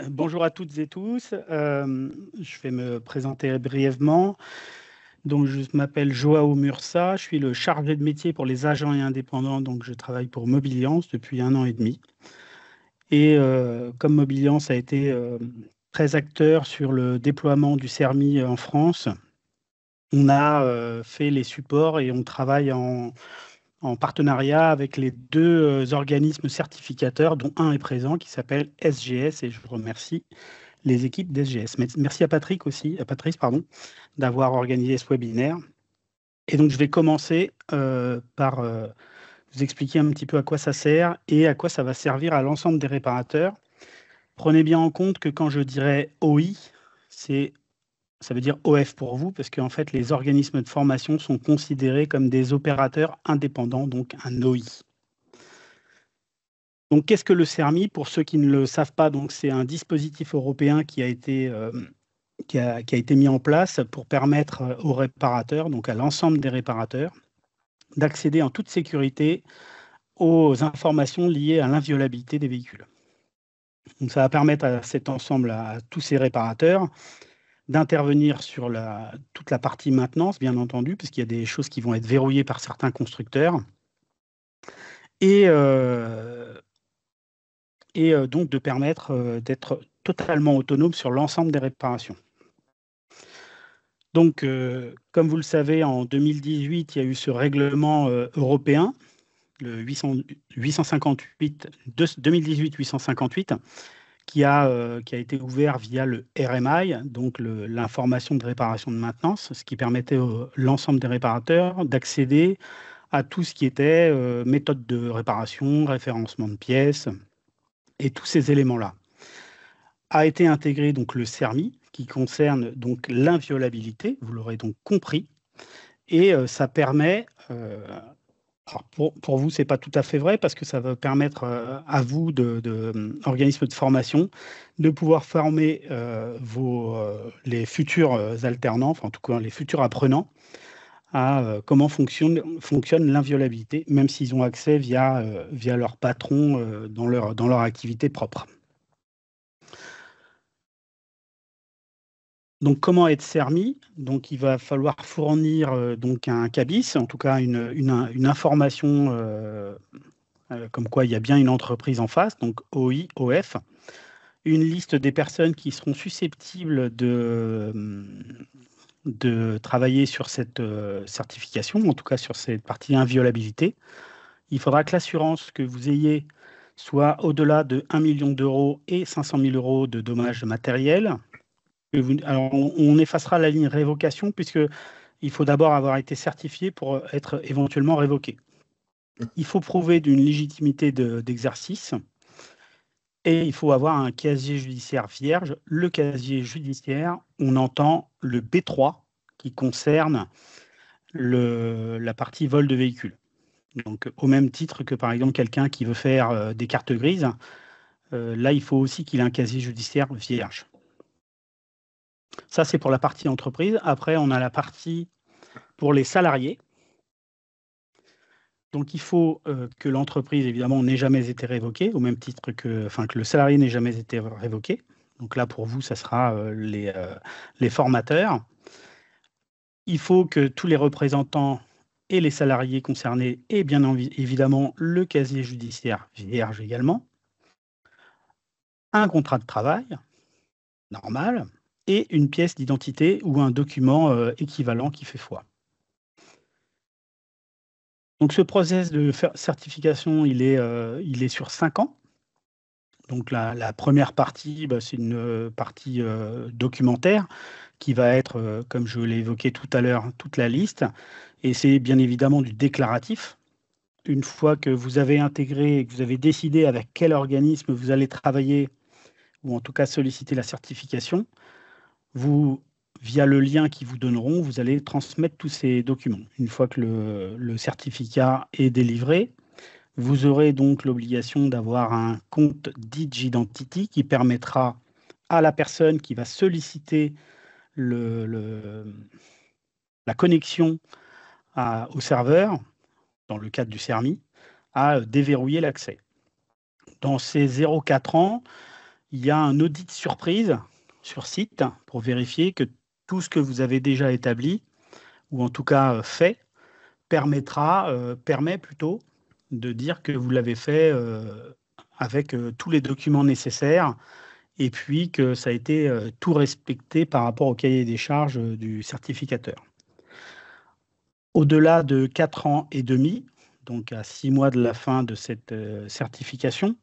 Bonjour à toutes et tous. Je vais me présenter brièvement. Donc, je m'appelle Joao Mursa. Je suis le chargé de métier pour les agents et indépendants. Donc, je travaille pour Mobiliance depuis 1 an et demi. Et comme Mobiliance a été très acteur sur le déploiement du CERMI en France, on a fait les supports et on travaille en partenariat avec les deux organismes certificateurs, dont un est présent, qui s'appelle SGS. Et je remercie les équipes d'SGS. Merci à Patrick aussi, à Patrice, pardon, d'avoir organisé ce webinaire. Et donc, je vais commencer par vous expliquer un petit peu à quoi ça sert et à quoi ça va servir à l'ensemble des réparateurs. Prenez bien en compte que quand je dirais OI, ça veut dire OF pour vous, parce qu'en fait, les organismes de formation sont considérés comme des opérateurs indépendants, donc un OI. Donc, qu'est-ce que le CERMI? Pour ceux qui ne le savent pas, donc c'est un dispositif européen qui a été mis en place pour permettre aux réparateurs, donc à l'ensemble des réparateurs, d'accéder en toute sécurité aux informations liées à l'inviolabilité des véhicules. Donc ça va permettre à cet ensemble, à tous ces réparateurs, d'intervenir sur toute la partie maintenance, bien entendu, puisqu'il y a des choses qui vont être verrouillées par certains constructeurs, et, donc de permettre d'être totalement autonome sur l'ensemble des réparations. Donc, comme vous le savez, en 2018, il y a eu ce règlement européen, le 858, 2018-858, qui a été ouvert via le RMI, donc l'information de réparation de maintenance, ce qui permettait à l'ensemble des réparateurs d'accéder à tout ce qui était méthode de réparation, référencement de pièces et tous ces éléments-là. A été intégré donc le CERMI, qui concerne donc l'inviolabilité, vous l'aurez donc compris, et ça permet, alors pour vous, ce n'est pas tout à fait vrai, parce que ça va permettre à vous, organismes de formation, de pouvoir former les futurs alternants, enfin en tout cas les futurs apprenants, à comment fonctionne l'inviolabilité, même s'ils ont accès via leur patron dans leur activité propre. Donc, comment être CERMI? Donc, il va falloir fournir donc un CABIS, en tout cas une information comme quoi il y a bien une entreprise en face, donc OI, OF, une liste des personnes qui seront susceptibles de travailler sur cette certification, en tout cas sur cette partie inviolabilité. Il faudra que l'assurance que vous ayez soit au-delà de 1 million d'euros et 500 000 euros de dommages matériels. Alors, on effacera la ligne révocation, puisqu'il faut d'abord avoir été certifié pour être éventuellement révoqué. Il faut prouver d'une légitimité d'exercice et il faut avoir un casier judiciaire vierge. Le casier judiciaire, on entend le B3 qui concerne la partie vol de véhicule. Donc, au même titre que, par exemple, quelqu'un qui veut faire des cartes grises, là, il faut aussi qu'il ait un casier judiciaire vierge. Ça, c'est pour la partie entreprise. Après, on a la partie pour les salariés. Donc, il faut que l'entreprise, évidemment, n'ait jamais été révoquée, au même titre que le salarié n'ait jamais été révoqué. Donc là, pour vous, ça sera les formateurs. Il faut que tous les représentants et les salariés concernés aient bien évidemment le casier judiciaire vierge également, un contrat de travail normal et une pièce d'identité ou un document équivalent qui fait foi. Donc, ce process de certification, il est sur 5 ans. Donc, la première partie, c'est une partie documentaire qui va être, comme je l'ai évoqué tout à l'heure, toute la liste. Et c'est bien évidemment du déclaratif. Une fois que vous avez intégré et que vous avez décidé avec quel organisme vous allez travailler, ou en tout cas solliciter la certification, via le lien qu'ils vous donneront, vous allez transmettre tous ces documents. Une fois que le certificat est délivré, vous aurez donc l'obligation d'avoir un compte DigiDentity qui permettra à la personne qui va solliciter la connexion au serveur, dans le cadre du CERMI, à déverrouiller l'accès. Dans ces 0,4 ans, il y a un audit surprise sur site pour vérifier que tout ce que vous avez déjà établi, ou en tout cas fait, permet plutôt de dire que vous l'avez fait avec tous les documents nécessaires et puis que ça a été tout respecté par rapport au cahier des charges du certificateur. Au-delà de 4 ans et demi, donc à 6 mois de la fin de cette certification,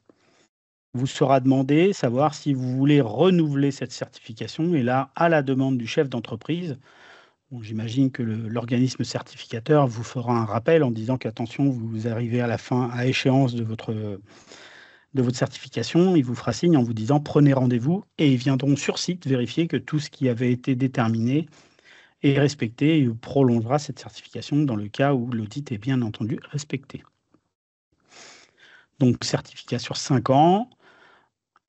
vous sera demandé savoir si vous voulez renouveler cette certification. Et là, à la demande du chef d'entreprise, bon, j'imagine que l'organisme certificateur vous fera un rappel en disant qu'attention, vous arrivez à la fin, à échéance de votre certification. Il vous fera signe en vous disant prenez rendez-vous et ils viendront sur site vérifier que tout ce qui avait été déterminé est respecté et prolongera cette certification dans le cas où l'audit est bien entendu respecté. Donc, certificat sur 5 ans.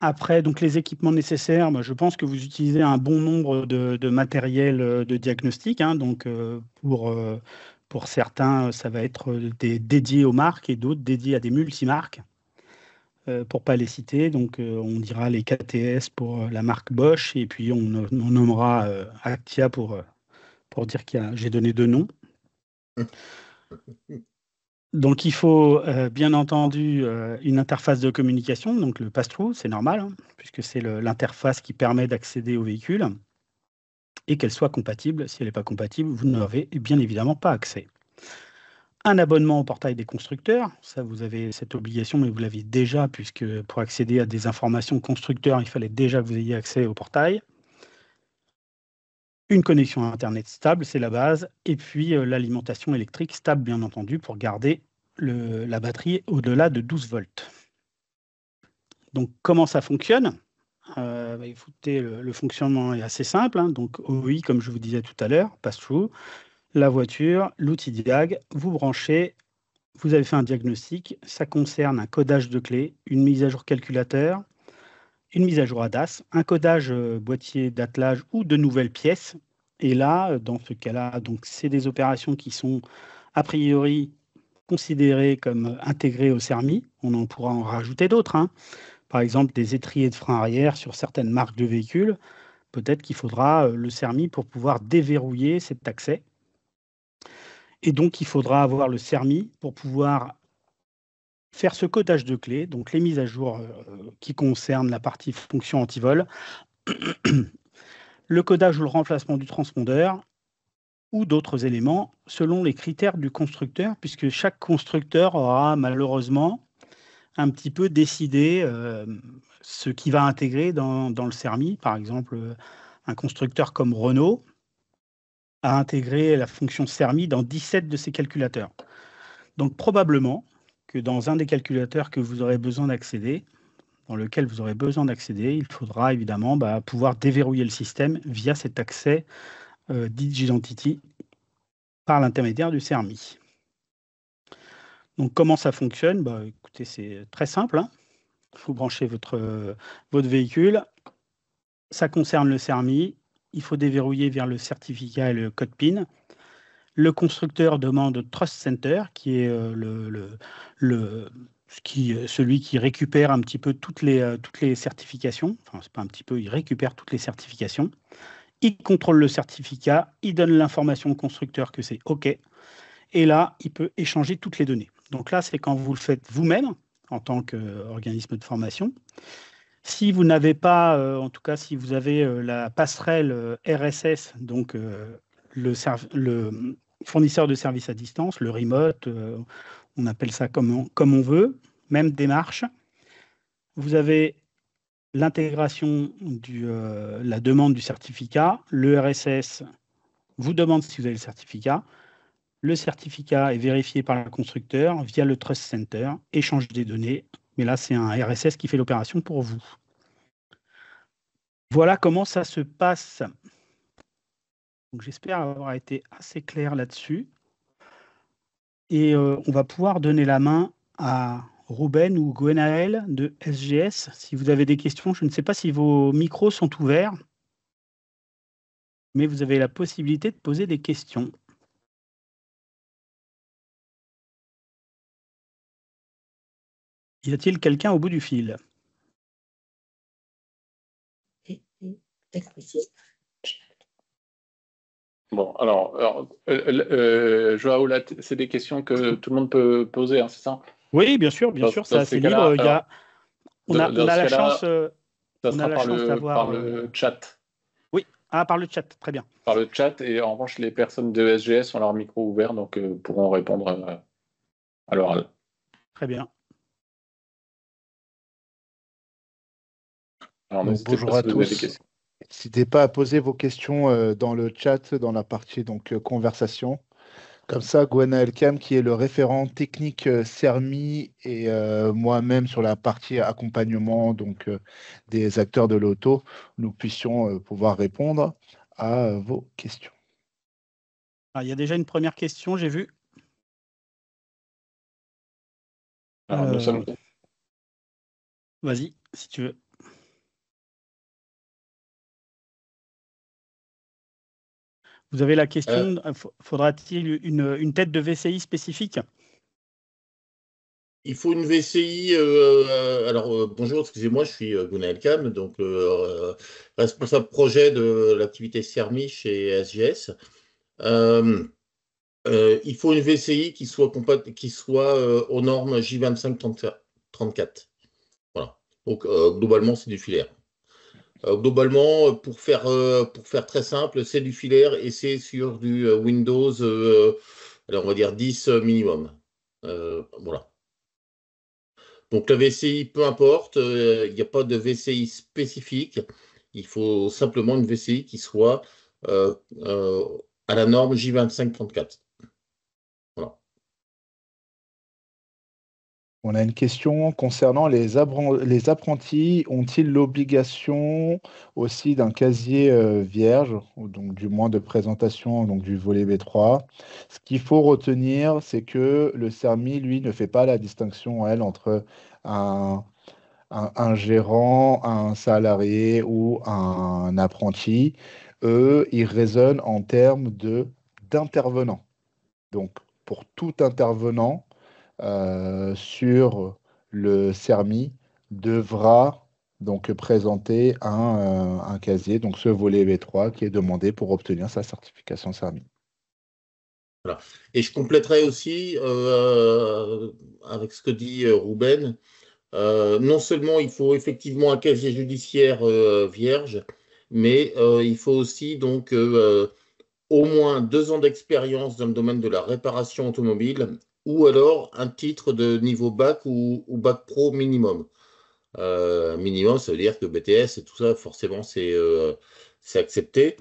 Après, donc les équipements nécessaires, moi, je pense que vous utilisez un bon nombre de matériel de diagnostic. Hein, donc, pour certains, ça va être dédié aux marques et d'autres dédiés à des multimarques. Pour ne pas les citer, donc on dira les KTS pour la marque Bosch et puis on nommera Actia pour dire j'ai donné 2 noms. Donc, il faut bien entendu une interface de communication, donc le pass-through, c'est normal, hein, puisque c'est l'interface qui permet d'accéder au véhicule et qu'elle soit compatible. Si elle n'est pas compatible, vous n'avez bien évidemment pas accès. Un abonnement au portail des constructeurs, ça vous avez cette obligation, mais vous l'aviez déjà, puisque pour accéder à des informations constructeurs, il fallait déjà que vous ayez accès au portail. Une connexion à Internet stable, c'est la base, et puis l'alimentation électrique stable, bien entendu, pour garder la batterie au-delà de 12 volts. Donc, comment ça fonctionne? Écoutez, le fonctionnement est assez simple. Hein. Donc, OI, comme je vous disais tout à l'heure, pass-through, la voiture, l'outil Diag, vous branchez, vous avez fait un diagnostic. Ça concerne un codage de clés, une mise à jour calculateur, une mise à jour ADAS, un codage boîtier d'attelage ou de nouvelles pièces. Et là, dans ce cas-là, donc c'est des opérations qui sont a priori considérées comme intégrées au CERMI. On en pourra en rajouter d'autres. Hein. Par exemple, des étriers de frein arrière sur certaines marques de véhicules. Peut-être qu'il faudra le CERMI pour pouvoir déverrouiller cet accès. Et donc, il faudra avoir le CERMI pour pouvoir faire ce codage de clés, donc les mises à jour qui concernent la partie fonction anti-vol, le codage ou le remplacement du transpondeur ou d'autres éléments selon les critères du constructeur, puisque chaque constructeur aura malheureusement un petit peu décidé ce qu'il va intégrer dans le CERMI. Par exemple, un constructeur comme Renault a intégré la fonction CERMI dans 17 de ses calculateurs. Donc probablement que dans un des calculateurs que vous aurez besoin d'accéder, dans lequel vous aurez besoin d'accéder, il faudra évidemment pouvoir déverrouiller le système via cet accès d'Identity par l'intermédiaire du CERMI. Donc comment ça fonctionne? Écoutez, c'est très simple. Hein. Vous branchez votre véhicule. Ça concerne le CERMI. Il faut déverrouiller vers le certificat et le code PIN. Le constructeur demande Trust Center, qui est celui qui récupère un petit peu toutes les certifications. Enfin, c'est pas un petit peu, il récupère toutes les certifications. Il contrôle le certificat, il donne l'information au constructeur que c'est OK. Et là, il peut échanger toutes les données. Donc là, c'est quand vous le faites vous-même, en tant qu'organisme de formation. Si vous n'avez pas, en tout cas, si vous avez la passerelle RSS, donc le fournisseur de services à distance, le remote, on appelle ça comme on veut, même démarche, vous avez l'intégration la demande du certificat, le RSS vous demande si vous avez le certificat est vérifié par le constructeur via le Trust Center, échange des données, mais là c'est un RSS qui fait l'opération pour vous. Voilà comment ça se passe. Donc, j'espère avoir été assez clair là-dessus. Et on va pouvoir donner la main à Ruben ou Gwenaël de SGS. Si vous avez des questions, je ne sais pas si vos micros sont ouverts, mais vous avez la possibilité de poser des questions. Y a-t-il quelqu'un au bout du fil? Bon, alors Joao, là, c'est des questions que tout le monde peut poser, hein, c'est ça? Oui, bien sûr, c'est Dans assez ces libre. cas-là, alors, On dans a ce la cas-là, chance, ça on a sera la chance par d'avoir. le chat. Oui, par le chat, très bien. Par le chat, et en revanche, les personnes de SGS ont leur micro ouvert, donc pourront répondre à l'oral. Très bien. Alors, Donc, n'hésitez pas bonjour si à vous avez des tous. questions. N'hésitez pas à poser vos questions dans le chat, dans la partie conversation. Comme ça, Gwenaël Cam, qui est le référent technique CERMI, et moi-même sur la partie accompagnement des acteurs de l'auto, nous puissions pouvoir répondre à vos questions. Il y a déjà une première question, j'ai vu. Alors, vas-y, si tu veux. Vous avez la question, faudra-t-il une tête de VCI spécifique? Il faut une VCI. Bonjour, excusez-moi, je suis Gwenaël Cam, donc responsable projet de l'activité CERMI chez SGS. Il faut une VCI qui soit aux normes J2534. Voilà. Donc, globalement, c'est du filaire. Globalement, pour faire très simple, c'est du filaire et c'est sur du Windows, alors on va dire 10 minimum. Voilà. Donc la VCI, peu importe, il n'y a pas de VCI spécifique. Il faut simplement une VCI qui soit euh, euh, à la norme J2534. Voilà. On a une question concernant les apprentis. Ont-ils l'obligation aussi d'un casier vierge, ou donc du moins de présentation donc du volet B3? Ce qu'il faut retenir, c'est que le CERMI, lui, ne fait pas la distinction, elle, entre un, un gérant, un salarié ou un apprenti. Eux, ils raisonnent en termes d'intervenants. Donc, pour tout intervenant, sur le CERMI devra donc présenter un casier, donc ce volet V3 qui est demandé pour obtenir sa certification CERMI. Voilà. Et je compléterai aussi avec ce que dit Ruben. Non seulement il faut effectivement un casier judiciaire vierge, mais il faut aussi donc au moins 2 ans d'expérience dans le domaine de la réparation automobile, ou alors un titre de niveau bac ou bac pro minimum. Minimum, ça veut dire que BTS et tout ça, forcément, c'est accepté.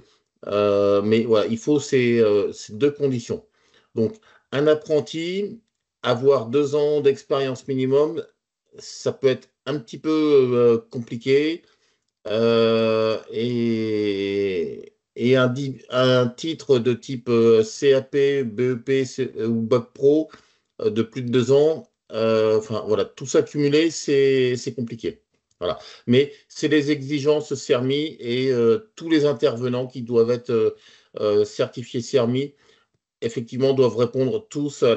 Mais voilà, il faut ces 2 conditions. Donc, un apprenti, avoir 2 ans d'expérience minimum, ça peut être un petit peu compliqué. Et un titre de type CAP, BEP ou Bac Pro de plus de 2 ans, enfin voilà, tout ça cumulé, c'est compliqué. Voilà. Mais c'est les exigences CERMI et tous les intervenants qui doivent être certifiés CERMI, effectivement, doivent répondre tous à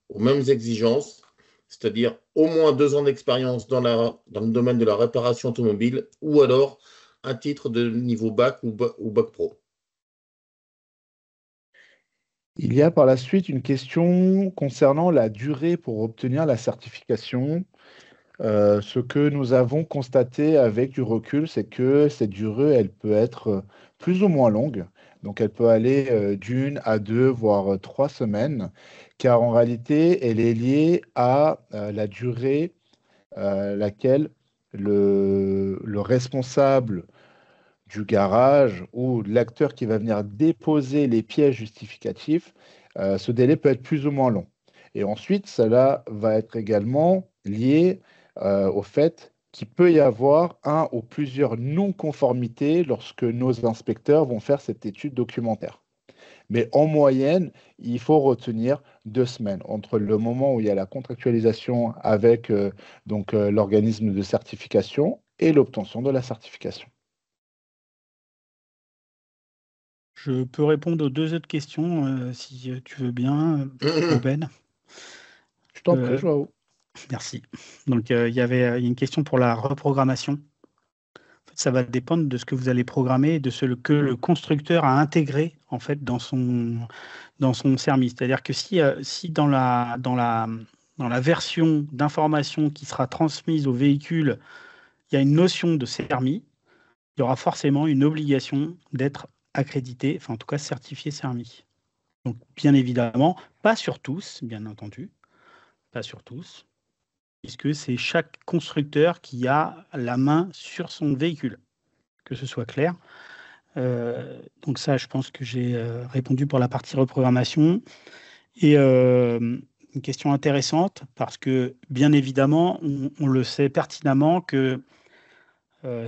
aux mêmes exigences, c'est-à-dire au moins 2 ans d'expérience dans le domaine de la réparation automobile, ou alors un titre de niveau bac ou bac pro. Il y a par la suite une question concernant la durée pour obtenir la certification. Ce que nous avons constaté avec du recul, c'est que cette durée, elle peut être plus ou moins longue. Donc, elle peut aller d'1 à 2, voire 3 semaines, car en réalité, elle est liée à la durée laquelle le responsable du garage ou l'acteur qui va venir déposer les pièces justificatifs, ce délai peut être plus ou moins long. Et ensuite, cela va être également lié au fait qu'il peut y avoir un ou plusieurs non-conformités lorsque nos inspecteurs vont faire cette étude documentaire. Mais en moyenne, il faut retenir 2 semaines entre le moment où il y a la contractualisation avec l'organisme de certification et l'obtention de la certification. Je peux répondre aux 2 autres questions, si tu veux bien, Ruben. Je t'en prie, Joao. Merci. Donc, il y a une question pour la reprogrammation. ça va dépendre de ce que vous allez programmer et de ce que le constructeur a intégré en fait dans son service. C'est-à-dire que si dans la version d'information qui sera transmise au véhicule, il y a une notion de CERMI, il y aura forcément une obligation d'être accrédité, enfin en tout cas certifié CERMI. Donc bien évidemment, pas sur tous, bien entendu, pas sur tous, puisque c'est chaque constructeur qui a la main sur son véhicule, que ce soit clair. Donc ça, je pense que j'ai répondu pour la partie reprogrammation. Et une question intéressante, parce que bien évidemment, on le sait pertinemment que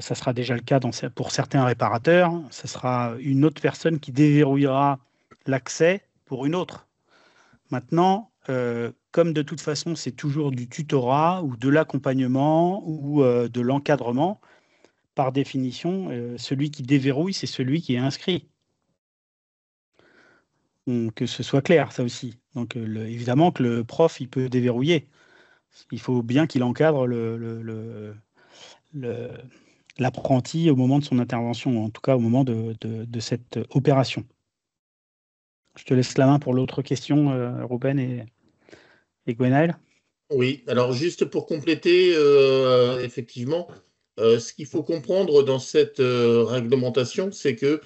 ça sera déjà le cas pour certains réparateurs, ce sera une autre personne qui déverrouillera l'accès pour une autre. Maintenant, comme de toute façon, c'est toujours du tutorat ou de l'accompagnement ou de l'encadrement, par définition, celui qui déverrouille, c'est celui qui est inscrit. Donc, que ce soit clair, ça aussi. Donc, évidemment que le prof, il peut déverrouiller. Il faut bien qu'il encadre l'apprenti au moment de son intervention, en tout cas au moment de cette opération. Je te laisse la main pour l'autre question, Ruben et Gwenaël. Oui, alors juste pour compléter, effectivement, ce qu'il faut comprendre dans cette réglementation, c'est que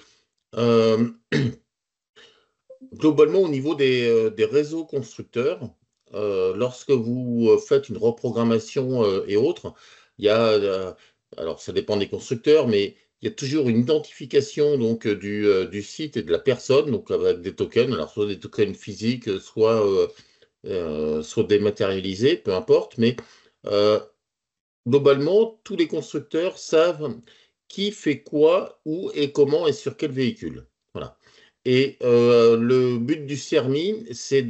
globalement, au niveau des réseaux constructeurs, lorsque vous faites une reprogrammation et autres, il y a, alors ça dépend des constructeurs, mais il y a toujours une identification donc, du site et de la personne, donc avec des tokens, alors soit des tokens physiques, soit dématérialisés, peu importe, mais globalement, tous les constructeurs savent qui fait quoi, où et comment et sur quel véhicule. Voilà. Et le but du CERMI, c'est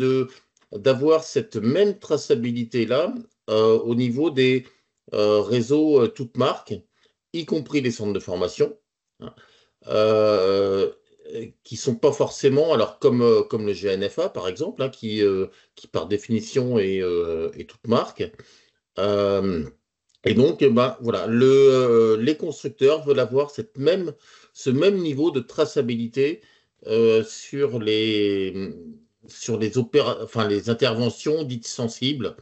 d'avoir cette même traçabilité-là au niveau des réseaux toutes marques, y compris les centres de formation, hein, qui sont pas forcément, alors comme le GNFA par exemple, hein, qui par définition est toute marque. Et donc, ben, voilà, les constructeurs veulent avoir ce même niveau de traçabilité sur les interventions dites sensibles,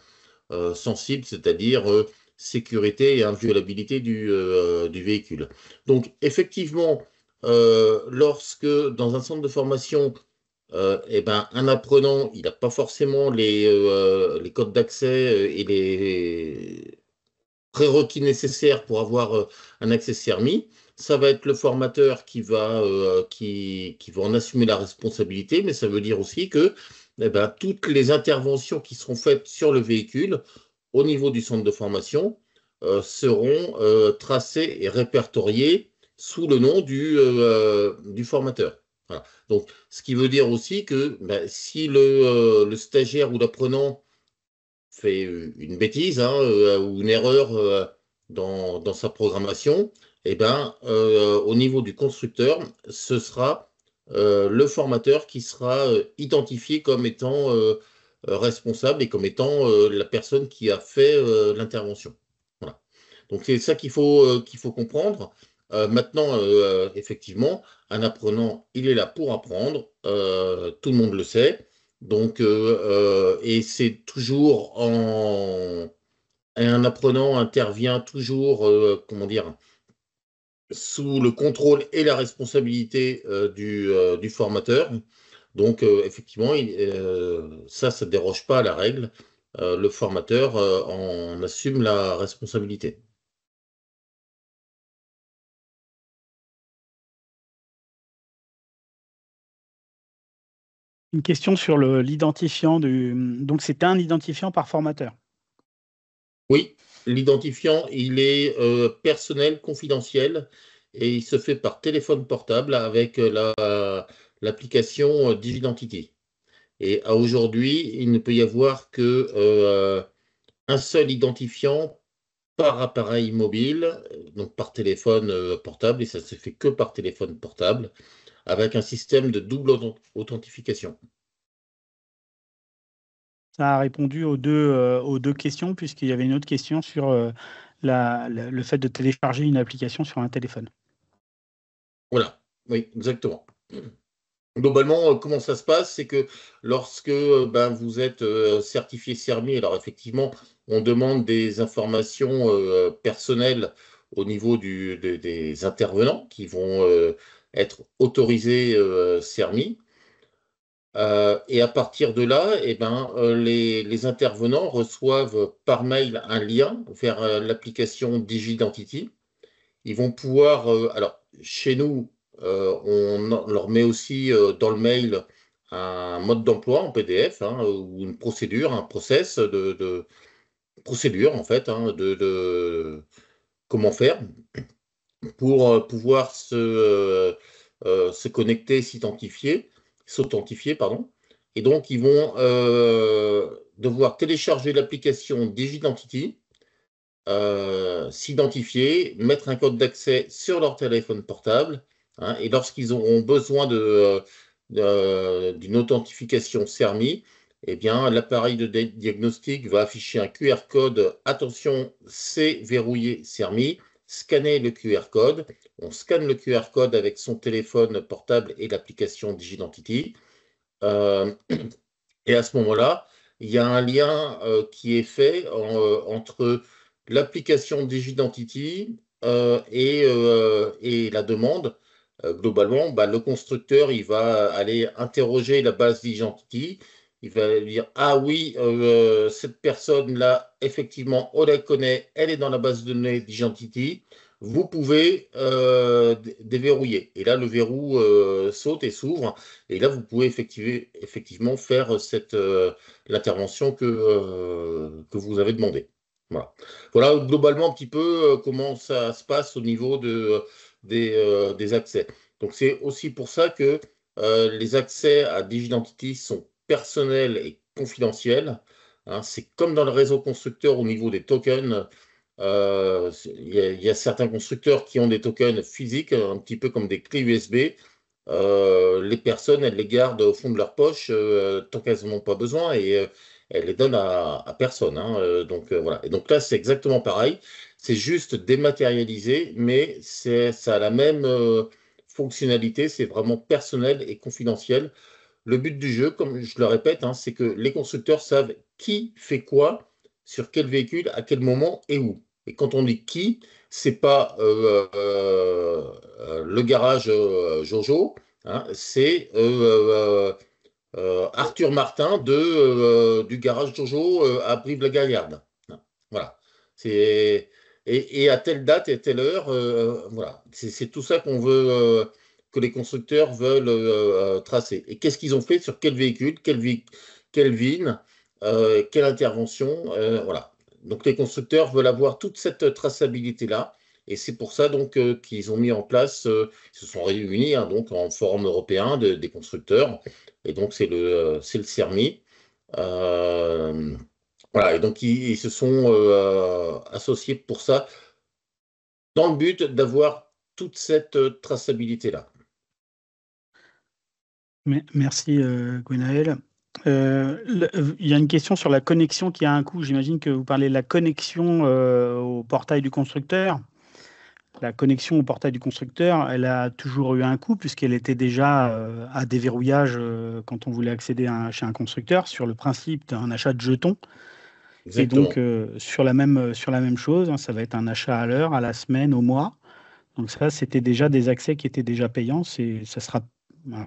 c'est-à-dire sécurité et inviolabilité du véhicule. Donc, effectivement, lorsque dans un centre de formation, eh ben, un apprenant, il n'a pas forcément les codes d'accès et les prérequis nécessaires pour avoir un accès CERMI. Ça va être le formateur qui va en assumer la responsabilité, mais ça veut dire aussi que eh ben, toutes les interventions qui seront faites sur le véhicule au niveau du centre de formation seront tracées et répertoriées sous le nom du formateur. Voilà. Donc, ce qui veut dire aussi que ben, si le stagiaire ou l'apprenant fait une bêtise hein, ou une erreur dans sa programmation, eh ben, au niveau du constructeur, ce sera le formateur qui sera identifié comme étant responsable et comme étant la personne qui a fait l'intervention. Voilà. Donc c'est ça qu'il faut comprendre. Maintenant, effectivement, un apprenant, il est là pour apprendre, tout le monde le sait. Donc, et c'est toujours un apprenant intervient toujours, comment dire, sous le contrôle et la responsabilité du formateur. Donc, effectivement, ça ne déroge pas à la règle. Le formateur en assume la responsabilité. Une question sur l'identifiant. Donc, c'est un identifiant par formateur. Oui, l'identifiant, il est personnel, confidentiel, et il se fait par téléphone portable avec l'application Digidentity. Et à aujourd'hui, il ne peut y avoir que un seul identifiant par appareil mobile, donc par téléphone portable, et ça se fait que par téléphone portable, avec un système de double authentification. Ça a répondu aux deux questions, puisqu'il y avait une autre question sur le fait de télécharger une application sur un téléphone. Voilà, oui, exactement. Globalement, comment ça se passe? C'est que lorsque vous êtes certifié CERMI, alors effectivement, on demande des informations personnelles au niveau des intervenants qui vont être autorisés CERMI. Et à partir de là, les intervenants reçoivent par mail un lien vers l'application DigiDentity. Ils vont pouvoir, alors chez nous, on leur met aussi dans le mail un mode d'emploi en PDF, hein, ou une procédure, un process de procédure en fait, hein, de comment faire pour pouvoir se connecter, s'authentifier, pardon. Et donc, ils vont devoir télécharger l'application DigiDentity, s'identifier, mettre un code d'accès sur leur téléphone portable, hein, et lorsqu'ils auront besoin d'une authentification CERMI, eh bien, l'appareil de diagnostic va afficher un QR code. Attention, c'est verrouillé CERMI. Scanner le QR code. On scanne le QR code avec son téléphone portable et l'application DigiDentity. Et à ce moment-là, il y a un lien qui est fait entre l'application DigiDentity et la demande. Globalement, le constructeur, il va aller interroger la base DigiDentity. Il va dire, ah oui, cette personne-là, effectivement, on la connaît, elle est dans la base de données DigiDentity. Vous pouvez déverrouiller. Et là, le verrou saute et s'ouvre. Et là, vous pouvez effectivement faire l'intervention que vous avez demandé. Voilà globalement un petit peu comment ça se passe au niveau des accès. Donc, c'est aussi pour ça que les accès à DigiDentity sont personnels et confidentiels. Hein. C'est comme dans le réseau constructeur au niveau des tokens. Il y a certains constructeurs qui ont des tokens physiques, un petit peu comme des clés USB. Les personnes, elles les gardent au fond de leur poche tant qu'elles n'en ont pas besoin et elles les donnent à personne. Hein. Donc voilà. Et donc là, c'est exactement pareil. C'est juste dématérialisé, mais ça a la même fonctionnalité. C'est vraiment personnel et confidentiel. Le but du jeu, comme je le répète, hein, c'est que les constructeurs savent qui fait quoi, sur quel véhicule, à quel moment et où. Et quand on dit qui, c'est pas le garage Jojo, hein, c'est Arthur Martin du garage Jojo à Brive-la-Gaillarde. Voilà. Et à telle date et telle heure, voilà. C'est tout ça qu'on veut, que les constructeurs veulent tracer. Et qu'est-ce qu'ils ont fait sur quel véhicule, quelle VIN, quelle intervention, voilà. Donc les constructeurs veulent avoir toute cette traçabilité-là. Et c'est pour ça donc qu'ils ont mis en place, ils se sont réunis hein, donc en forum européen des constructeurs. Et donc c'est le CERMI. Voilà, et donc ils se sont associés pour ça, dans le but d'avoir toute cette traçabilité-là. Merci Gwenaël. Il y a une question sur la connexion qui a un coût. J'imagine que vous parlez de la connexion au portail du constructeur. La connexion au portail du constructeur, elle a toujours eu un coût puisqu'elle était déjà à déverrouillage quand on voulait accéder chez un constructeur sur le principe d'un achat de jetons. Exactement. Et donc sur la même chose, hein, ça va être un achat à l'heure, à la semaine, au mois. Donc ça, c'était déjà des accès qui étaient déjà payants. Ça sera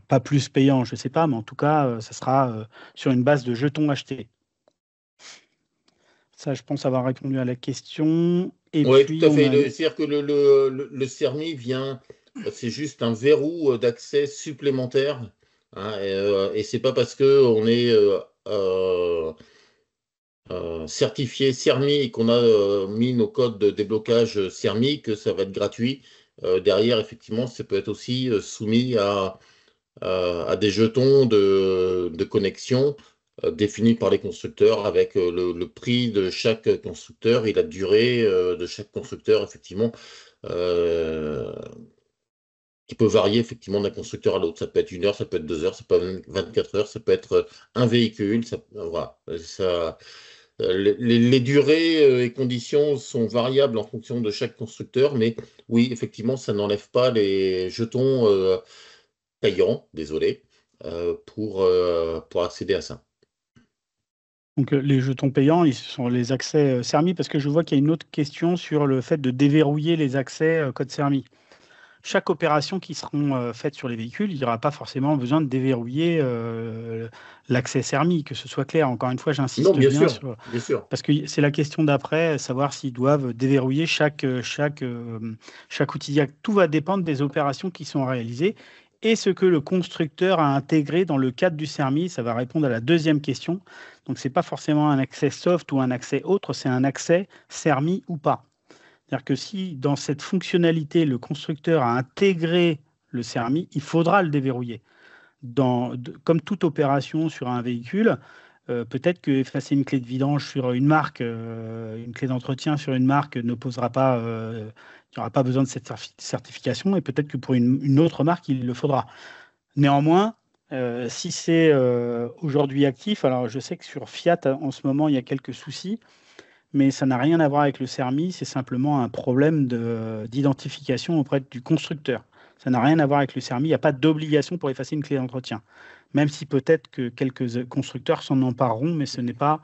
pas plus payant, je ne sais pas, mais en tout cas, ça sera sur une base de jetons achetés. Ça, je pense avoir répondu à la question. Oui, tout à fait. C'est-à-dire que le CERMI vient, c'est juste un verrou d'accès supplémentaire. Hein, et c'est pas parce qu'on est certifié CERMI et qu'on a mis nos codes de déblocage CERMI que ça va être gratuit. Derrière, effectivement, ça peut être aussi soumis à des jetons de connexion définis par les constructeurs avec le prix de chaque constructeur et la durée de chaque constructeur, effectivement, qui peut varier effectivement d'un constructeur à l'autre. Ça peut être 1 heure, ça peut être 2 heures, ça peut être 24 heures, ça peut être un véhicule. Voilà. Les durées et conditions sont variables en fonction de chaque constructeur, mais oui, effectivement, ça n'enlève pas les jetons payants, désolé, pour accéder à ça. Donc, les jetons payants, ils sont les accès CERMI, parce que je vois qu'il y a une autre question sur le fait de déverrouiller les accès code CERMI. Chaque opération qui seront faites sur les véhicules, il n'y aura pas forcément besoin de déverrouiller l'accès CERMI, que ce soit clair. Encore une fois, Non, j'insiste bien bien sûr, bien sûr. parce que c'est la question d'après, savoir s'ils doivent déverrouiller chaque outil. Tout va dépendre des opérations qui sont réalisées et ce que le constructeur a intégré dans le cadre du CERMI. Ça va répondre à la deuxième question. Donc, ce n'est pas forcément un accès soft ou un accès autre, c'est un accès CERMI ou pas. C'est-à-dire que si dans cette fonctionnalité, le constructeur a intégré le CERMI, il faudra le déverrouiller. Comme toute opération sur un véhicule, peut-être que effacer une clé de vidange sur une marque, une clé d'entretien sur une marque ne posera pas, il n'y aura pas besoin de cette certification et peut-être que pour une autre marque, il le faudra. Néanmoins, si c'est aujourd'hui actif, alors je sais que sur Fiat, en ce moment, il y a quelques soucis, mais ça n'a rien à voir avec le CERMI, c'est simplement un problème d'identification auprès du constructeur. Ça n'a rien à voir avec le CERMI, il n'y a pas d'obligation pour effacer une clé d'entretien. Même si peut-être que quelques constructeurs s'en empareront, mais ce n'est pas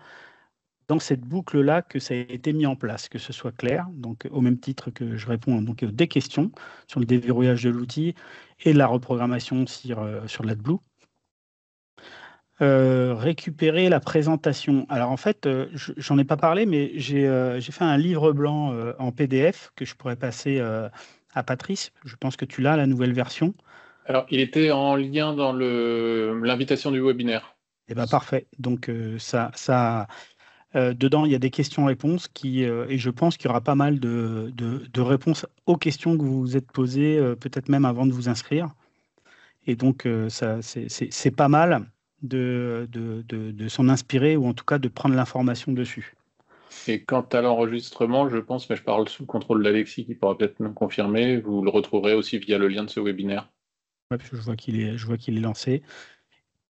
dans cette boucle-là que ça a été mis en place, que ce soit clair. Donc, au même titre que je réponds donc, des questions sur le déverrouillage de l'outil et la reprogrammation sur l'AdBlue. Récupérer la présentation. Alors en fait, j'en ai pas parlé, mais j'ai fait un livre blanc en PDF que je pourrais passer à Patrice. Je pense que tu l'as, la nouvelle version. Alors, il était en lien dans l'invitation du webinaire. Eh bien, parfait. Donc, dedans, il y a des questions-réponses et je pense qu'il y aura pas mal de réponses aux questions que vous vous êtes posées, peut-être même avant de vous inscrire. Et donc, c'est pas mal de s'en inspirer ou en tout cas de prendre l'information dessus. Et quant à l'enregistrement, je pense, mais je parle sous le contrôle d'Alexis qui pourra peut-être me confirmer, vous le retrouverez aussi via le lien de ce webinaire. Ouais, parce que je vois qu'il est lancé.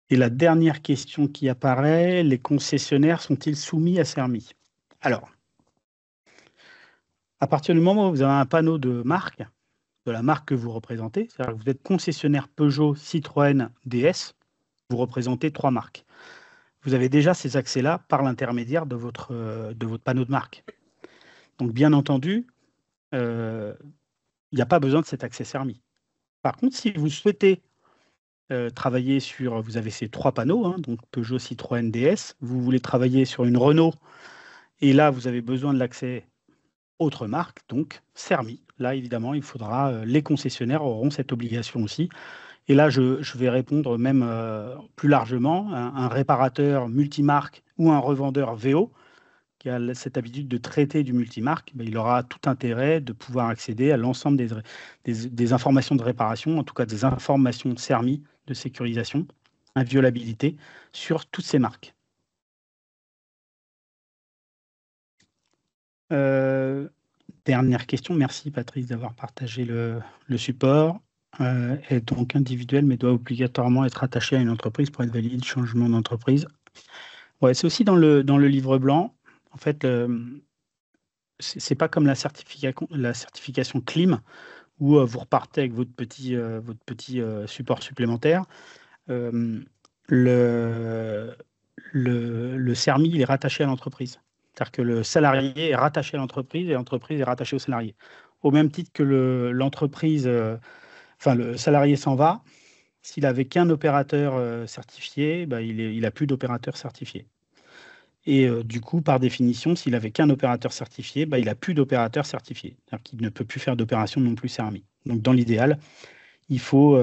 Et la dernière question qui apparaît, les concessionnaires sont-ils soumis à CERMI? Alors, à partir du moment où vous avez un panneau de marque, de la marque que vous représentez, c'est-à-dire que vous êtes concessionnaire Peugeot, Citroën, DS, vous représentez 3 marques. Vous avez déjà ces accès-là par l'intermédiaire de votre panneau de marque. Donc, bien entendu, il n'y a pas besoin de cet accès CERMI. Par contre, si vous souhaitez travailler sur, vous avez ces 3 panneaux, hein, donc Peugeot, Citroën, DS, vous voulez travailler sur une Renault, et là, vous avez besoin de l'accès autre marque, donc CERMI. Là, évidemment, il faudra, les concessionnaires auront cette obligation aussi. Et là, je vais répondre même plus largement, un réparateur multimarque ou un revendeur VO qui a cette habitude de traiter du multimarque, il aura tout intérêt de pouvoir accéder à l'ensemble des informations de réparation, en tout cas des informations de CERMI, de sécurisation, inviolabilité, sur toutes ces marques. Dernière question, merci Patrice d'avoir partagé le support. Est donc individuel, mais doit obligatoirement être attaché à une entreprise pour être valide, changement d'entreprise. Ouais, c'est aussi dans le livre blanc. En fait, c'est pas comme la certification CLIM, où vous repartez avec votre petit support supplémentaire. Le CERMI, il est rattaché à l'entreprise. C'est-à-dire que le salarié est rattaché à l'entreprise et l'entreprise est rattachée au salarié. Au même titre que l'entreprise, le salarié s'en va, s'il n'avait qu'un opérateur certifié, il n'a plus d'opérateur certifié. Et du coup, par définition, s'il n'avait qu'un opérateur certifié, il n'a plus d'opérateur certifié. C'est-à-dire qu'il ne peut plus faire d'opération non plus CERMI. Donc, dans l'idéal, il faut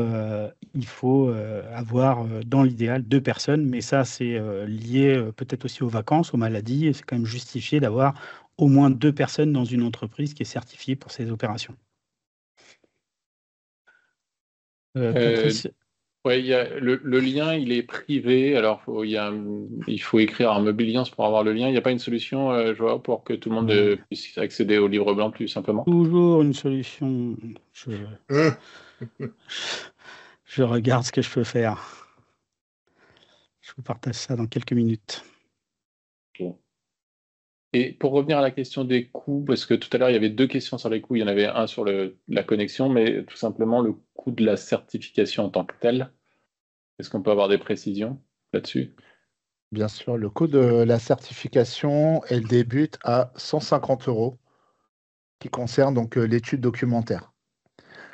avoir, dans l'idéal, 2 personnes. Mais ça, c'est lié peut-être aussi aux vacances, aux maladies. Et c'est quand même justifié d'avoir au moins 2 personnes dans une entreprise qui est certifiée pour ces opérations. Patrice. Oui, le lien, il est privé. Alors, il faut écrire un Mobiliance pour avoir le lien. Il n'y a pas une solution, je vois, pour que tout le monde puisse accéder au livre blanc plus simplement. Toujours une solution. Je regarde ce que je peux faire. Je vous partage ça dans quelques minutes. Bon. Et pour revenir à la question des coûts, parce que tout à l'heure, il y avait 2 questions sur les coûts. Il y en avait un sur la connexion, mais tout simplement le coût de la certification en tant que telle. Est-ce qu'on peut avoir des précisions là-dessus? Bien sûr, le coût de la certification, elle débute à 150 €, qui concerne donc l'étude documentaire.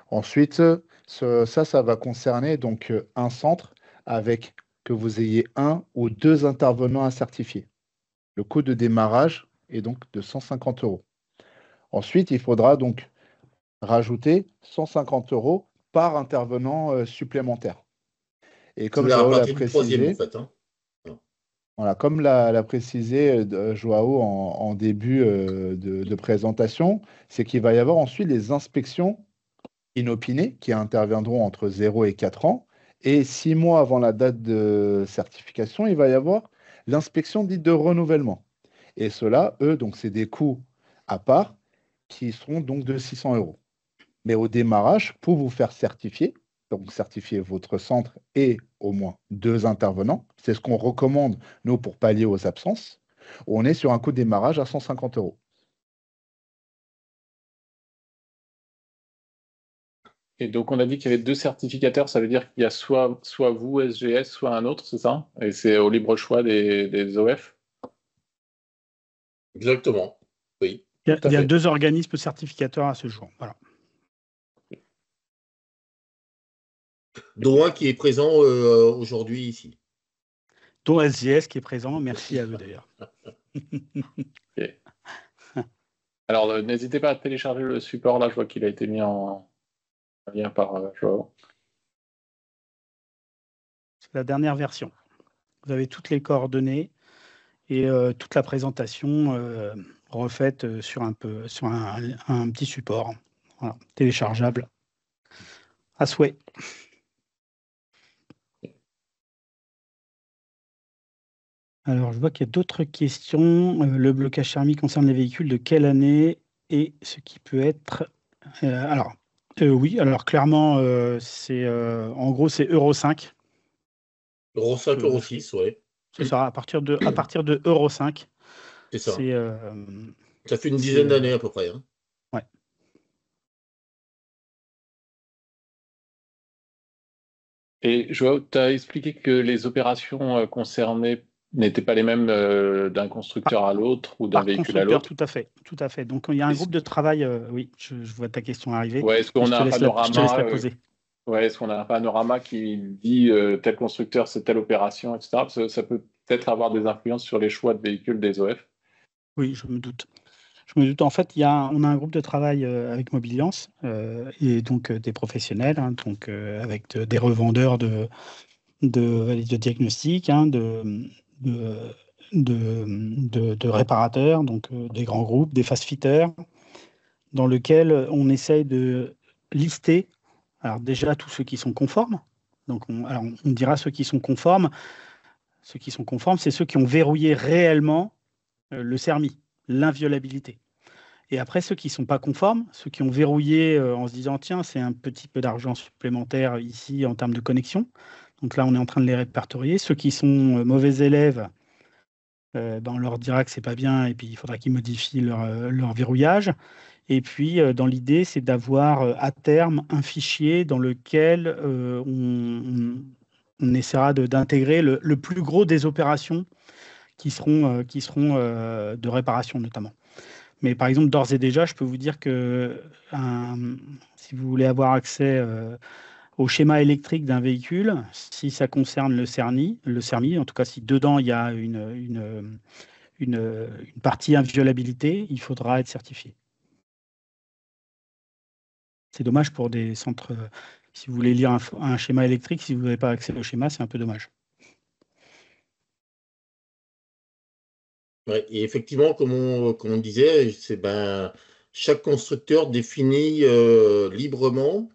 Ensuite, ça va concerner donc un centre avec que vous ayez 1 ou 2 intervenants à certifier. Le coût de démarrage est donc de 150 €. Ensuite, il faudra donc rajouter 150 € par intervenant supplémentaire. Et comme C'est-à-dire à Joao l'a partir du troisième, en précisé, fait. Hein. voilà, comme l'a précisé Joao en début de présentation, c'est qu'il va y avoir ensuite les inspections inopinées qui interviendront entre 0 et 4 ans. Et 6 mois avant la date de certification, il va y avoir l'inspection dite de renouvellement. Et cela, eux, donc c'est des coûts à part qui seront donc de 600 €. Mais au démarrage, pour vous faire certifier, donc certifier votre centre et au moins 2 intervenants, c'est ce qu'on recommande, nous, pour pallier aux absences, on est sur un coût de démarrage à 150 €. Et donc, on a dit qu'il y avait 2 certificateurs. Ça veut dire qu'il y a soit vous, SGS, soit un autre, c'est ça? Et c'est au libre choix des OF? Exactement. Oui. Il Tout à y a fait. 2 organismes certificateurs à ce jour. Voilà. Dont un qui est présent aujourd'hui ici. Dont SGS qui est présent. Merci à eux d'ailleurs. Ok. Alors, n'hésitez pas à télécharger le support. Là, je vois qu'il a été mis en lien par Joao. C'est la dernière version. Vous avez toutes les coordonnées et toute la présentation refaite sur un petit support. Voilà, téléchargeable à souhait. Alors, je vois qu'il y a d'autres questions. Le blocage thermique concerne les véhicules de quelle année et ce qui peut être... oui, alors clairement, c'est en gros, c'est Euro 5. Euro 5, Euro 6, ouais. C'est ça, à partir de Euro 5. C'est ça. C'est, Ça fait une dizaine d'années à peu près. Hein. Ouais. Et Joao, tu as expliqué que les opérations concernées n'étaient pas les mêmes d'un constructeur à l'autre ou d'un Par véhicule à constructeur, l'autre. tout à fait. Donc il y a un groupe de travail. Oui, je vois ta question arriver. Ouais, est-ce qu'on a un je te laisse la poser. Ouais, est-ce qu'on a un panorama qui dit tel constructeur, c'est telle opération, etc. Parce que ça peut peut-être avoir des influences sur les choix de véhicules des OF. Oui, je me doute. En fait, on a un groupe de travail avec Mobiliance et donc des professionnels, hein, donc avec des revendeurs de valises de diagnostic, hein, de réparateurs, donc des grands groupes, des fast-fitters, dans lequel on essaye de lister, alors déjà tous ceux qui sont conformes. Donc on dira ceux qui sont conformes. Ceux qui sont conformes, c'est ceux qui ont verrouillé réellement le CERMI, l'inviolabilité. Et après, ceux qui ne sont pas conformes, ceux qui ont verrouillé en se disant, tiens, c'est un petit peu d'argent supplémentaire ici en termes de connexion. Donc là, on est en train de les répertorier. Ceux qui sont mauvais élèves, on leur dira que c'est pas bien et puis il faudra qu'ils modifient leur verrouillage. Et puis, dans l'idée, c'est d'avoir à terme un fichier dans lequel on essaiera d'intégrer le plus gros des opérations qui seront de réparation notamment. Mais par exemple, d'ores et déjà, je peux vous dire que si vous voulez avoir accès au schéma électrique d'un véhicule, si ça concerne le CERMI, en tout cas si dedans il y a une partie inviolabilité, il faudra être certifié. C'est dommage pour des centres, si vous voulez lire un schéma électrique, si vous n'avez pas accès au schéma, c'est un peu dommage. Ouais, et effectivement, comme on disait, chaque constructeur définit librement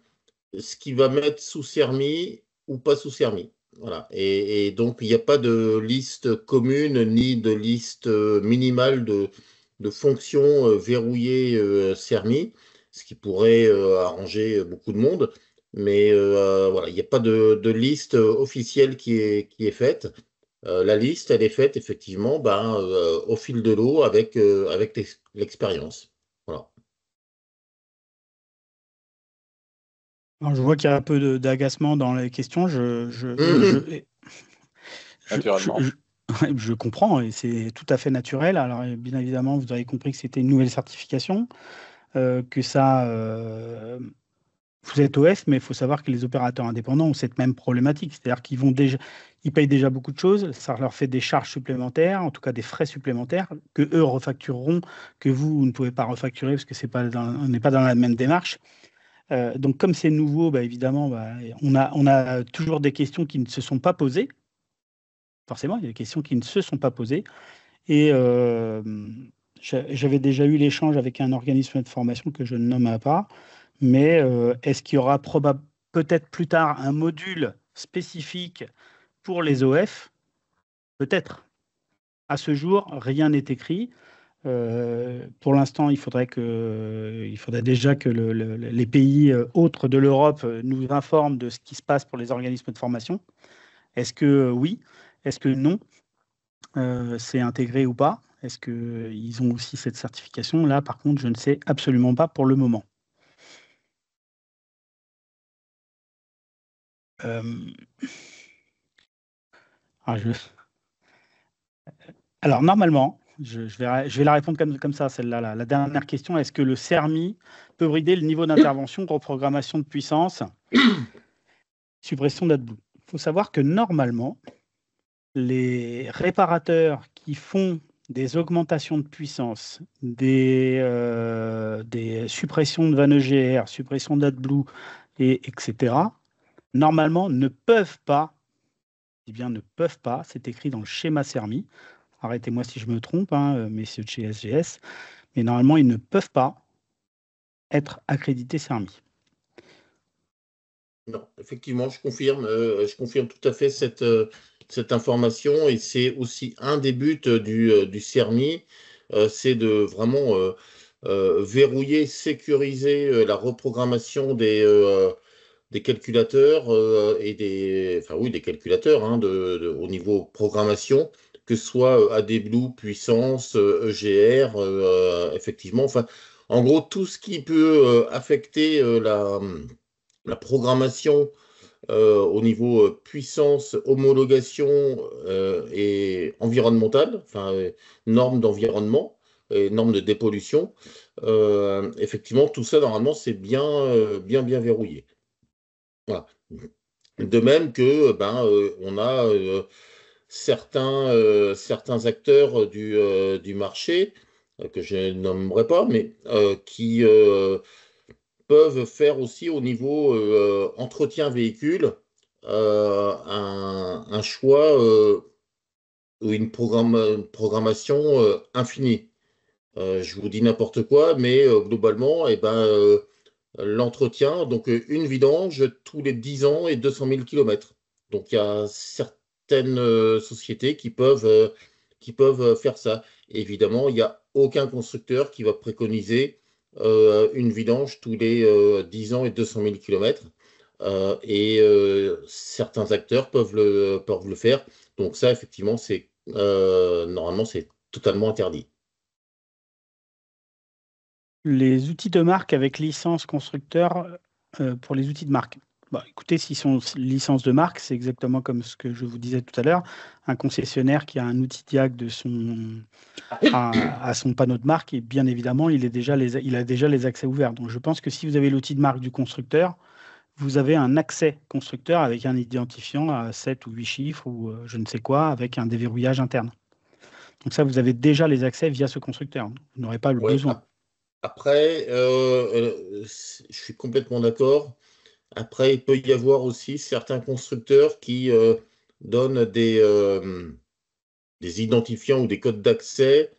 ce qu'il va mettre sous CERMI ou pas sous CERMI. Voilà. Et donc, il n'y a pas de liste commune ni de liste minimale de fonctions verrouillées CERMI, ce qui pourrait arranger beaucoup de monde. Mais voilà, il n'y a pas de liste officielle qui est faite. La liste, elle est faite effectivement au fil de l'eau avec l'expérience. Voilà. Alors, je vois qu'il y a un peu d'agacement dans les questions. Naturellement. Je comprends et c'est tout à fait naturel. Alors, bien évidemment, vous avez compris que c'était une nouvelle certification, que ça, vous êtes OF, mais il faut savoir que les opérateurs indépendants ont cette même problématique. C'est-à-dire ils payent déjà beaucoup de choses, ça leur fait des charges supplémentaires, en tout cas des frais supplémentaires, que eux refactureront, que vous ne pouvez pas refacturer parce que on n'est pas dans la même démarche. Donc, comme c'est nouveau, évidemment, on a toujours des questions qui ne se sont pas posées. Forcément, il y a des questions qui ne se sont pas posées. Et j'avais déjà eu l'échange avec un organisme de formation que je ne nommerai pas, mais est-ce qu'il y aura peut-être plus tard un module spécifique pour les OF? Peut-être. À ce jour, rien n'est écrit. Pour l'instant, il faudrait déjà que les pays autres de l'Europe nous informent de ce qui se passe pour les organismes de formation. Est-ce que oui? Est-ce que non? C'est intégré ou pas? Est-ce qu'ils ont aussi cette certification? Là, par contre, je ne sais absolument pas pour le moment. Alors, normalement, je vais la répondre comme ça, celle-là. La dernière question, est-ce que le CERMI peut brider le niveau d'intervention, reprogrammation de puissance, suppression d'AdBlue? Il faut savoir que normalement, les réparateurs qui font des augmentations de puissance, des suppressions de vannes EGR, suppression d'AdBlue, etc., normalement ne peuvent pas, c'est écrit dans le schéma CERMI, arrêtez-moi si je me trompe, messieurs de chez SGS, mais normalement, ils ne peuvent pas être accrédités CERMI. Non, effectivement, je confirme tout à fait cette information et c'est aussi un des buts du CERMI, c'est de vraiment verrouiller, sécuriser la reprogrammation des calculateurs des calculateurs au niveau programmation, que ce soit AdBlue, puissance, EGR, effectivement. Enfin, en gros, tout ce qui peut affecter la programmation au niveau puissance, homologation et environnementale, normes d'environnement et normes de dépollution. Effectivement, tout ça, normalement, c'est bien verrouillé. Voilà. De même que on a certains acteurs du marché, que je nommerai pas, mais qui peuvent faire aussi au niveau entretien véhicule un choix ou une programmation infinie. Je vous dis n'importe quoi, mais globalement, l'entretien, donc une vidange tous les 10 ans et 200 000 km. Donc il y a certaines sociétés qui peuvent faire ça. Évidemment, il n'y a aucun constructeur qui va préconiser une vidange tous les 10 ans et 200 000 km. Certains acteurs peuvent le faire. Donc ça, effectivement, normalement, c'est totalement interdit. Les outils de marque avec licence constructeur pour les outils de marque. Écoutez, s'ils sont licence de marque, c'est exactement comme ce que je vous disais tout à l'heure. Un concessionnaire qui a un outil diag à son panneau de marque, et bien évidemment, il a déjà les accès ouverts. Donc, je pense que si vous avez l'outil de marque du constructeur, vous avez un accès constructeur avec un identifiant à 7 ou 8 chiffres ou je ne sais quoi, avec un déverrouillage interne. Donc ça, vous avez déjà les accès via ce constructeur. Vous n'aurez pas le besoin. Après, je suis complètement d'accord. Après, il peut y avoir aussi certains constructeurs qui donnent des identifiants ou des codes d'accès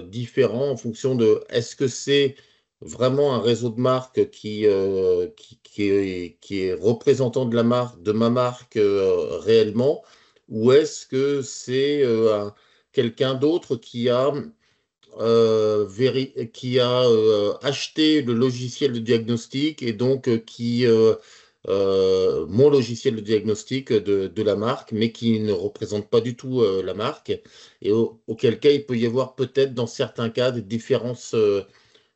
différents en fonction de est-ce que c'est vraiment un réseau de marque qui est représentant de ma marque réellement, ou est-ce que c'est quelqu'un d'autre qui a acheté le logiciel de diagnostic et donc qui mon logiciel de diagnostic de la marque, mais qui ne représente pas du tout la marque, et auquel cas il peut y avoir peut-être dans certains cas des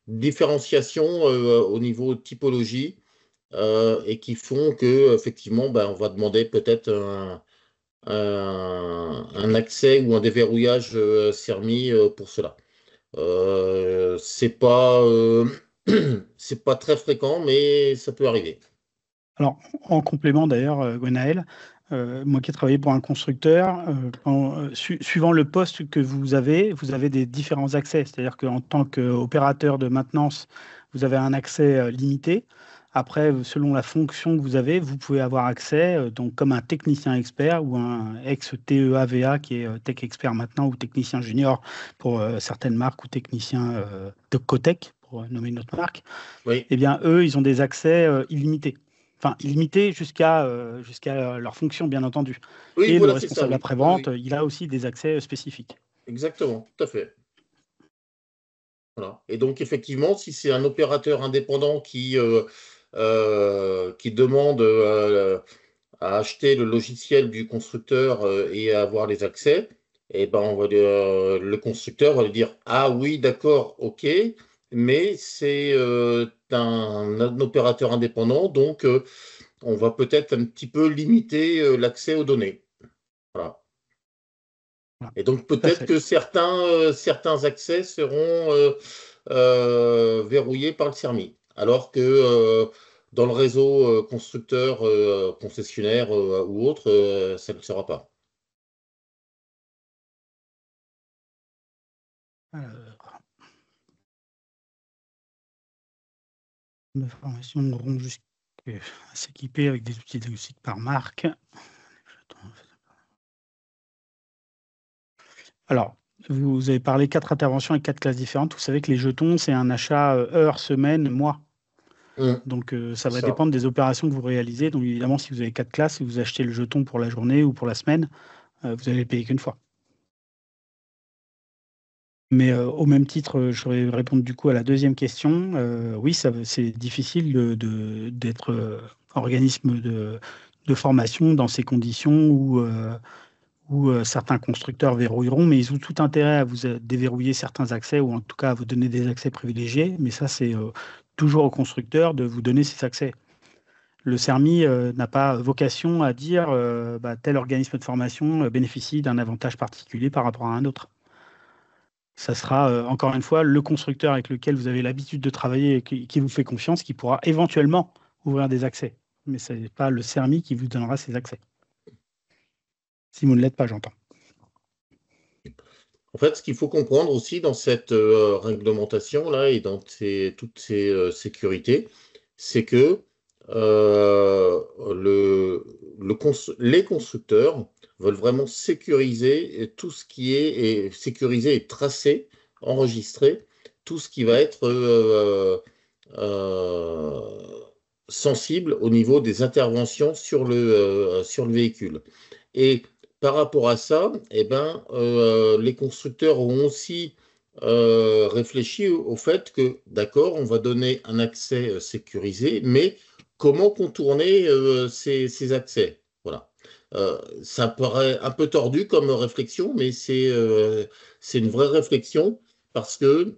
différenciations au niveau typologie, et qui font que effectivement, ben, on va demander peut-être un accès ou un déverrouillage CERMI pour cela. C'est pas, c'est pas très fréquent, mais ça peut arriver. Alors, en complément d'ailleurs, Gwenaël, moi qui ai travaillé pour un constructeur, suivant le poste que vous avez des différents accès. C'est-à-dire qu'en tant qu'opérateur de maintenance, vous avez un accès limité. Après, selon la fonction que vous avez, vous pouvez avoir accès, donc comme un technicien expert ou un ex-TEAVA qui est tech expert maintenant, ou technicien junior pour certaines marques, ou technicien de Cotec, pour nommer notre marque. Oui. Eh bien, eux, ils ont des accès illimités. Enfin, illimité jusqu'à leur fonction, bien entendu. Oui, Et voilà, le c'est ça, responsable oui. après-vente, Oui, il a aussi des accès spécifiques. exactement, tout à fait. Voilà. Et donc, effectivement, si c'est un opérateur indépendant qui demande à acheter le logiciel du constructeur et à avoir les accès, et ben le constructeur va lui dire: ah oui, d'accord, ok, mais c'est un opérateur indépendant, donc on va peut-être un petit peu limiter l'accès aux données. Voilà. Voilà, Et donc tout à peut-être fait. que certains accès seront verrouillés par le CERMI, alors que dans le réseau constructeur, concessionnaire ou autre, ça ne le sera pas. Alors, les formations devront jusqu'à s'équiper avec des outils diagnostiques par marque. Alors, vous avez parlé 4 interventions et 4 classes différentes. Vous savez que les jetons, c'est un achat heure, semaine, mois. Donc, ça va dépendre des opérations que vous réalisez. Donc, évidemment, si vous avez 4 classes, si vous achetez le jeton pour la journée ou pour la semaine, vous allez le payer qu'une fois. Mais au même titre, je vais répondre du coup à la deuxième question. Oui, c'est difficile d'être organisme de formation dans ces conditions où certains constructeurs verrouilleront, mais ils ont tout intérêt à vous déverrouiller certains accès, ou en tout cas à vous donner des accès privilégiés. Mais ça, c'est toujours au constructeur de vous donner ces accès. Le CERMI n'a pas vocation à dire tel organisme de formation bénéficie d'un avantage particulier par rapport à un autre. Ça sera encore une fois le constructeur avec lequel vous avez l'habitude de travailler et qui vous fait confiance, qui pourra éventuellement ouvrir des accès. Mais ce n'est pas le CERMI qui vous donnera ces accès. Si vous ne l'êtes pas, j'entends. En fait, ce qu'il faut comprendre aussi dans cette réglementation-là et dans toutes ces sécurités, c'est que les constructeurs veulent vraiment sécuriser tout ce qui est sécurisé et tracé, enregistré, tout ce qui va être sensible au niveau des interventions sur le véhicule. Et par rapport à ça, eh ben, les constructeurs ont aussi réfléchi au fait que, d'accord, on va donner un accès sécurisé, mais comment contourner ces accès? Voilà. Ça paraît un peu tordu comme réflexion, mais c'est une vraie réflexion parce que,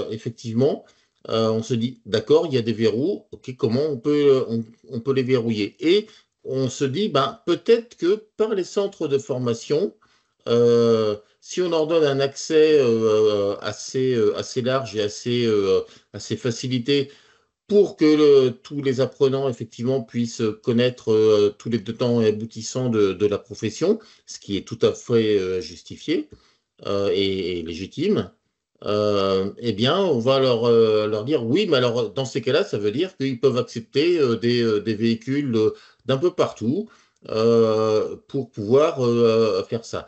effectivement, on se dit, d'accord, il y a des verrous, ok, comment on peut les verrouiller? Et on se dit, ben, peut-être que par les centres de formation, si on leur donne un accès assez large et assez facilité pour que tous les apprenants, effectivement, puissent connaître tous les tenants et aboutissants de la profession, ce qui est tout à fait justifié et légitime, eh bien, on va leur dire oui, mais alors dans ces cas-là, ça veut dire qu'ils peuvent accepter des véhicules d'un peu partout pour pouvoir faire ça.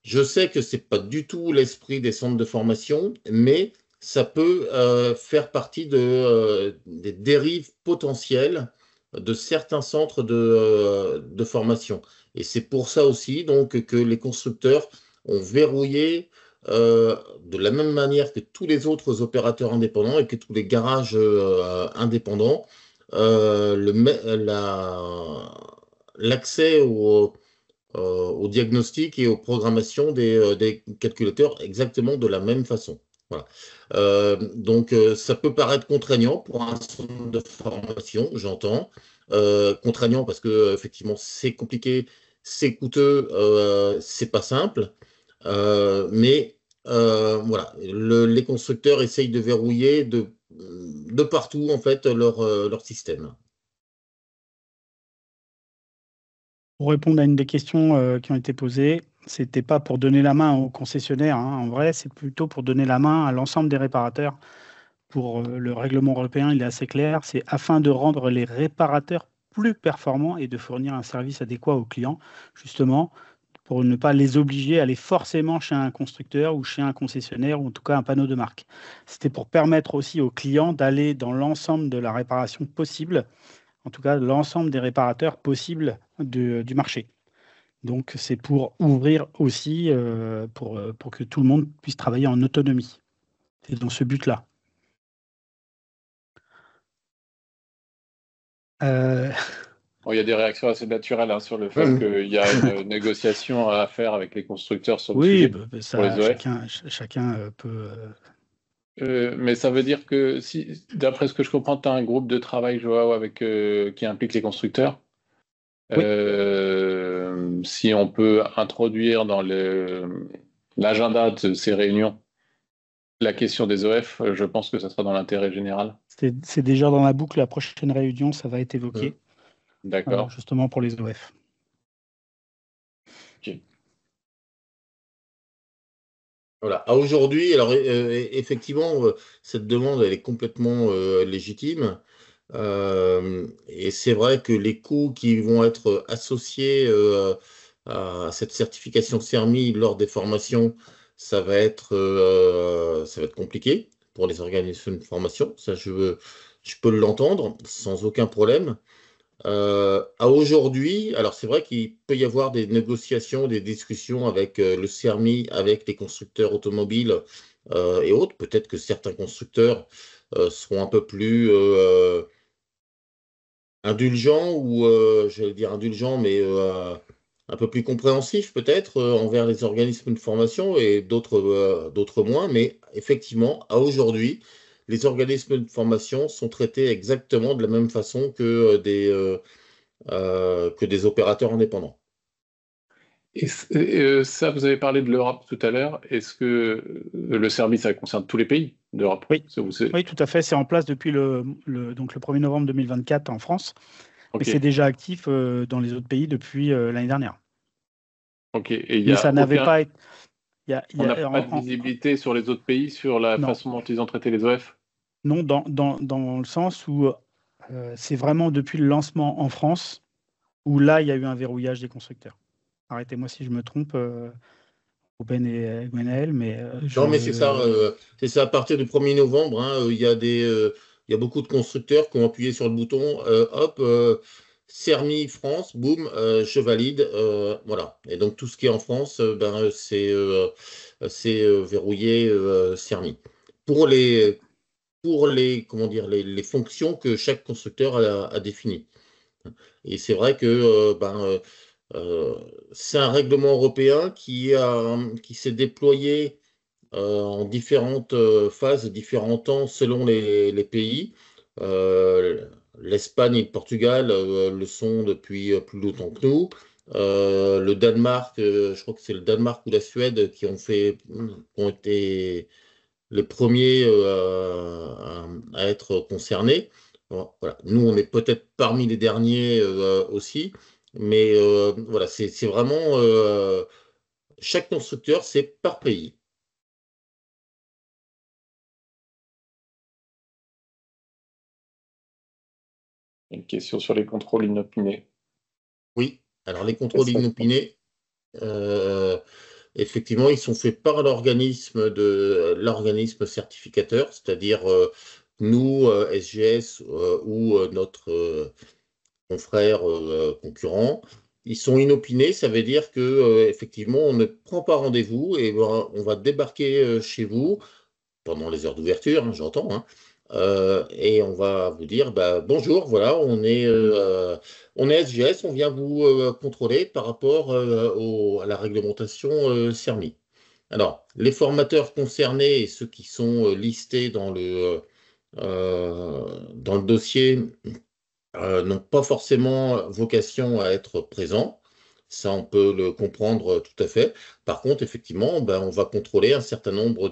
Je sais que c'est pas du tout l'esprit des centres de formation, mais ça peut faire partie des dérives potentielles de certains centres de formation. Et c'est pour ça aussi donc que les constructeurs ont verrouillé de la même manière que tous les autres opérateurs indépendants et que tous les garages indépendants l'accès au diagnostic et aux programmations des calculateurs exactement de la même façon. Voilà. Donc, ça peut paraître contraignant pour un centre de formation, j'entends. Contraignant parce que effectivement, c'est compliqué, c'est coûteux, c'est pas simple. Mais voilà, les constructeurs essayent de verrouiller de partout en fait leur système. Pour répondre à une des questions qui ont été posées, c'était pas pour donner la main aux concessionnaires, hein. En vrai, c'est plutôt pour donner la main à l'ensemble des réparateurs. Pour le règlement européen, il est assez clair, c'est afin de rendre les réparateurs plus performants et de fournir un service adéquat aux clients, justement, pour ne pas les obliger à aller forcément chez un constructeur ou chez un concessionnaire ou en tout cas un panneau de marque. C'était pour permettre aussi aux clients d'aller dans l'ensemble de la réparation possible, en tout cas l'ensemble des réparateurs possibles du marché. Donc c'est pour ouvrir aussi, pour que tout le monde puisse travailler en autonomie. C'est dans ce but-là. Bon, il y a des réactions assez naturelles sur le fait qu'il y a une négociation à faire avec les constructeurs sur le sujet ça, pour les OF. Chacun peut... mais ça veut dire que, si, d'après ce que je comprends, tu as un groupe de travail, Joao, qui implique les constructeurs. Oui. Si on peut introduire dans l'agenda de ces réunions la question des OF, je pense que ça sera dans l'intérêt général. C'est déjà dans la boucle, la prochaine réunion, ça va être évoqué. D'accord. Justement pour les OF. Ok. Voilà. À aujourd'hui, alors effectivement, cette demande elle est complètement légitime. Et c'est vrai que les coûts qui vont être associés à cette certification CERMI lors des formations, ça va être compliqué pour les organismes de formation. Ça, je peux l'entendre sans aucun problème. À aujourd'hui, alors c'est vrai qu'il peut y avoir des négociations, des discussions avec le CERMI, avec les constructeurs automobiles et autres. Peut-être que certains constructeurs seront un peu plus indulgents ou, j'allais dire indulgents, mais un peu plus compréhensifs peut-être envers les organismes de formation et d'autres moins. Mais effectivement, à aujourd'hui, les organismes de formation sont traités exactement de la même façon que des opérateurs indépendants. Et ça, vous avez parlé de l'Europe tout à l'heure. Est-ce que le service, ça concerne tous les pays d'Europe? Oui. Oui, tout à fait. C'est en place depuis donc le 1er novembre 2024 en France. Okay. Mais c'est déjà actif dans les autres pays depuis l'année dernière. Ok. Et mais ça n'avait pas été... On n'a pas de visibilité sur les autres pays, sur la façon dont ils ont traité les OF? Non, dans le sens où c'est vraiment depuis le lancement en France où là, il y a eu un verrouillage des constructeurs. Arrêtez-moi si je me trompe, Ruben et Gwenaël, mais... Non, mais c'est ça. À partir du 1er novembre, il y a beaucoup de constructeurs qui ont appuyé sur le bouton, CERMI France, boum, je valide, voilà. Et donc, tout ce qui est en France, c'est verrouillé CERMI. Pour les fonctions que chaque constructeur a définies. Et c'est vrai que c'est un règlement européen qui s'est déployé en différentes phases, différents temps selon les pays. L'Espagne et le Portugal le sont depuis plus longtemps que nous. Le Danemark, je crois que c'est le Danemark ou la Suède qui ont été les premiers à être concernés. Bon, voilà. Nous, on est peut-être parmi les derniers aussi, mais voilà, c'est vraiment chaque constructeur, c'est par pays. Une question sur les contrôles inopinés. Oui, alors les contrôles inopinés, effectivement, ils sont faits par l'organisme certificateur, c'est-à-dire nous, SGS ou notre confrère concurrent. Ils sont inopinés, ça veut dire que effectivement, on ne prend pas rendez-vous et on va débarquer chez vous pendant les heures d'ouverture, j'entends, et on va vous dire bonjour, voilà, on est SGS, on vient vous contrôler par rapport à la réglementation CERMI. Alors, les formateurs concernés et ceux qui sont listés dans le dossier n'ont pas forcément vocation à être présents. Ça, on peut le comprendre tout à fait. Par contre, effectivement, on va contrôler un certain nombre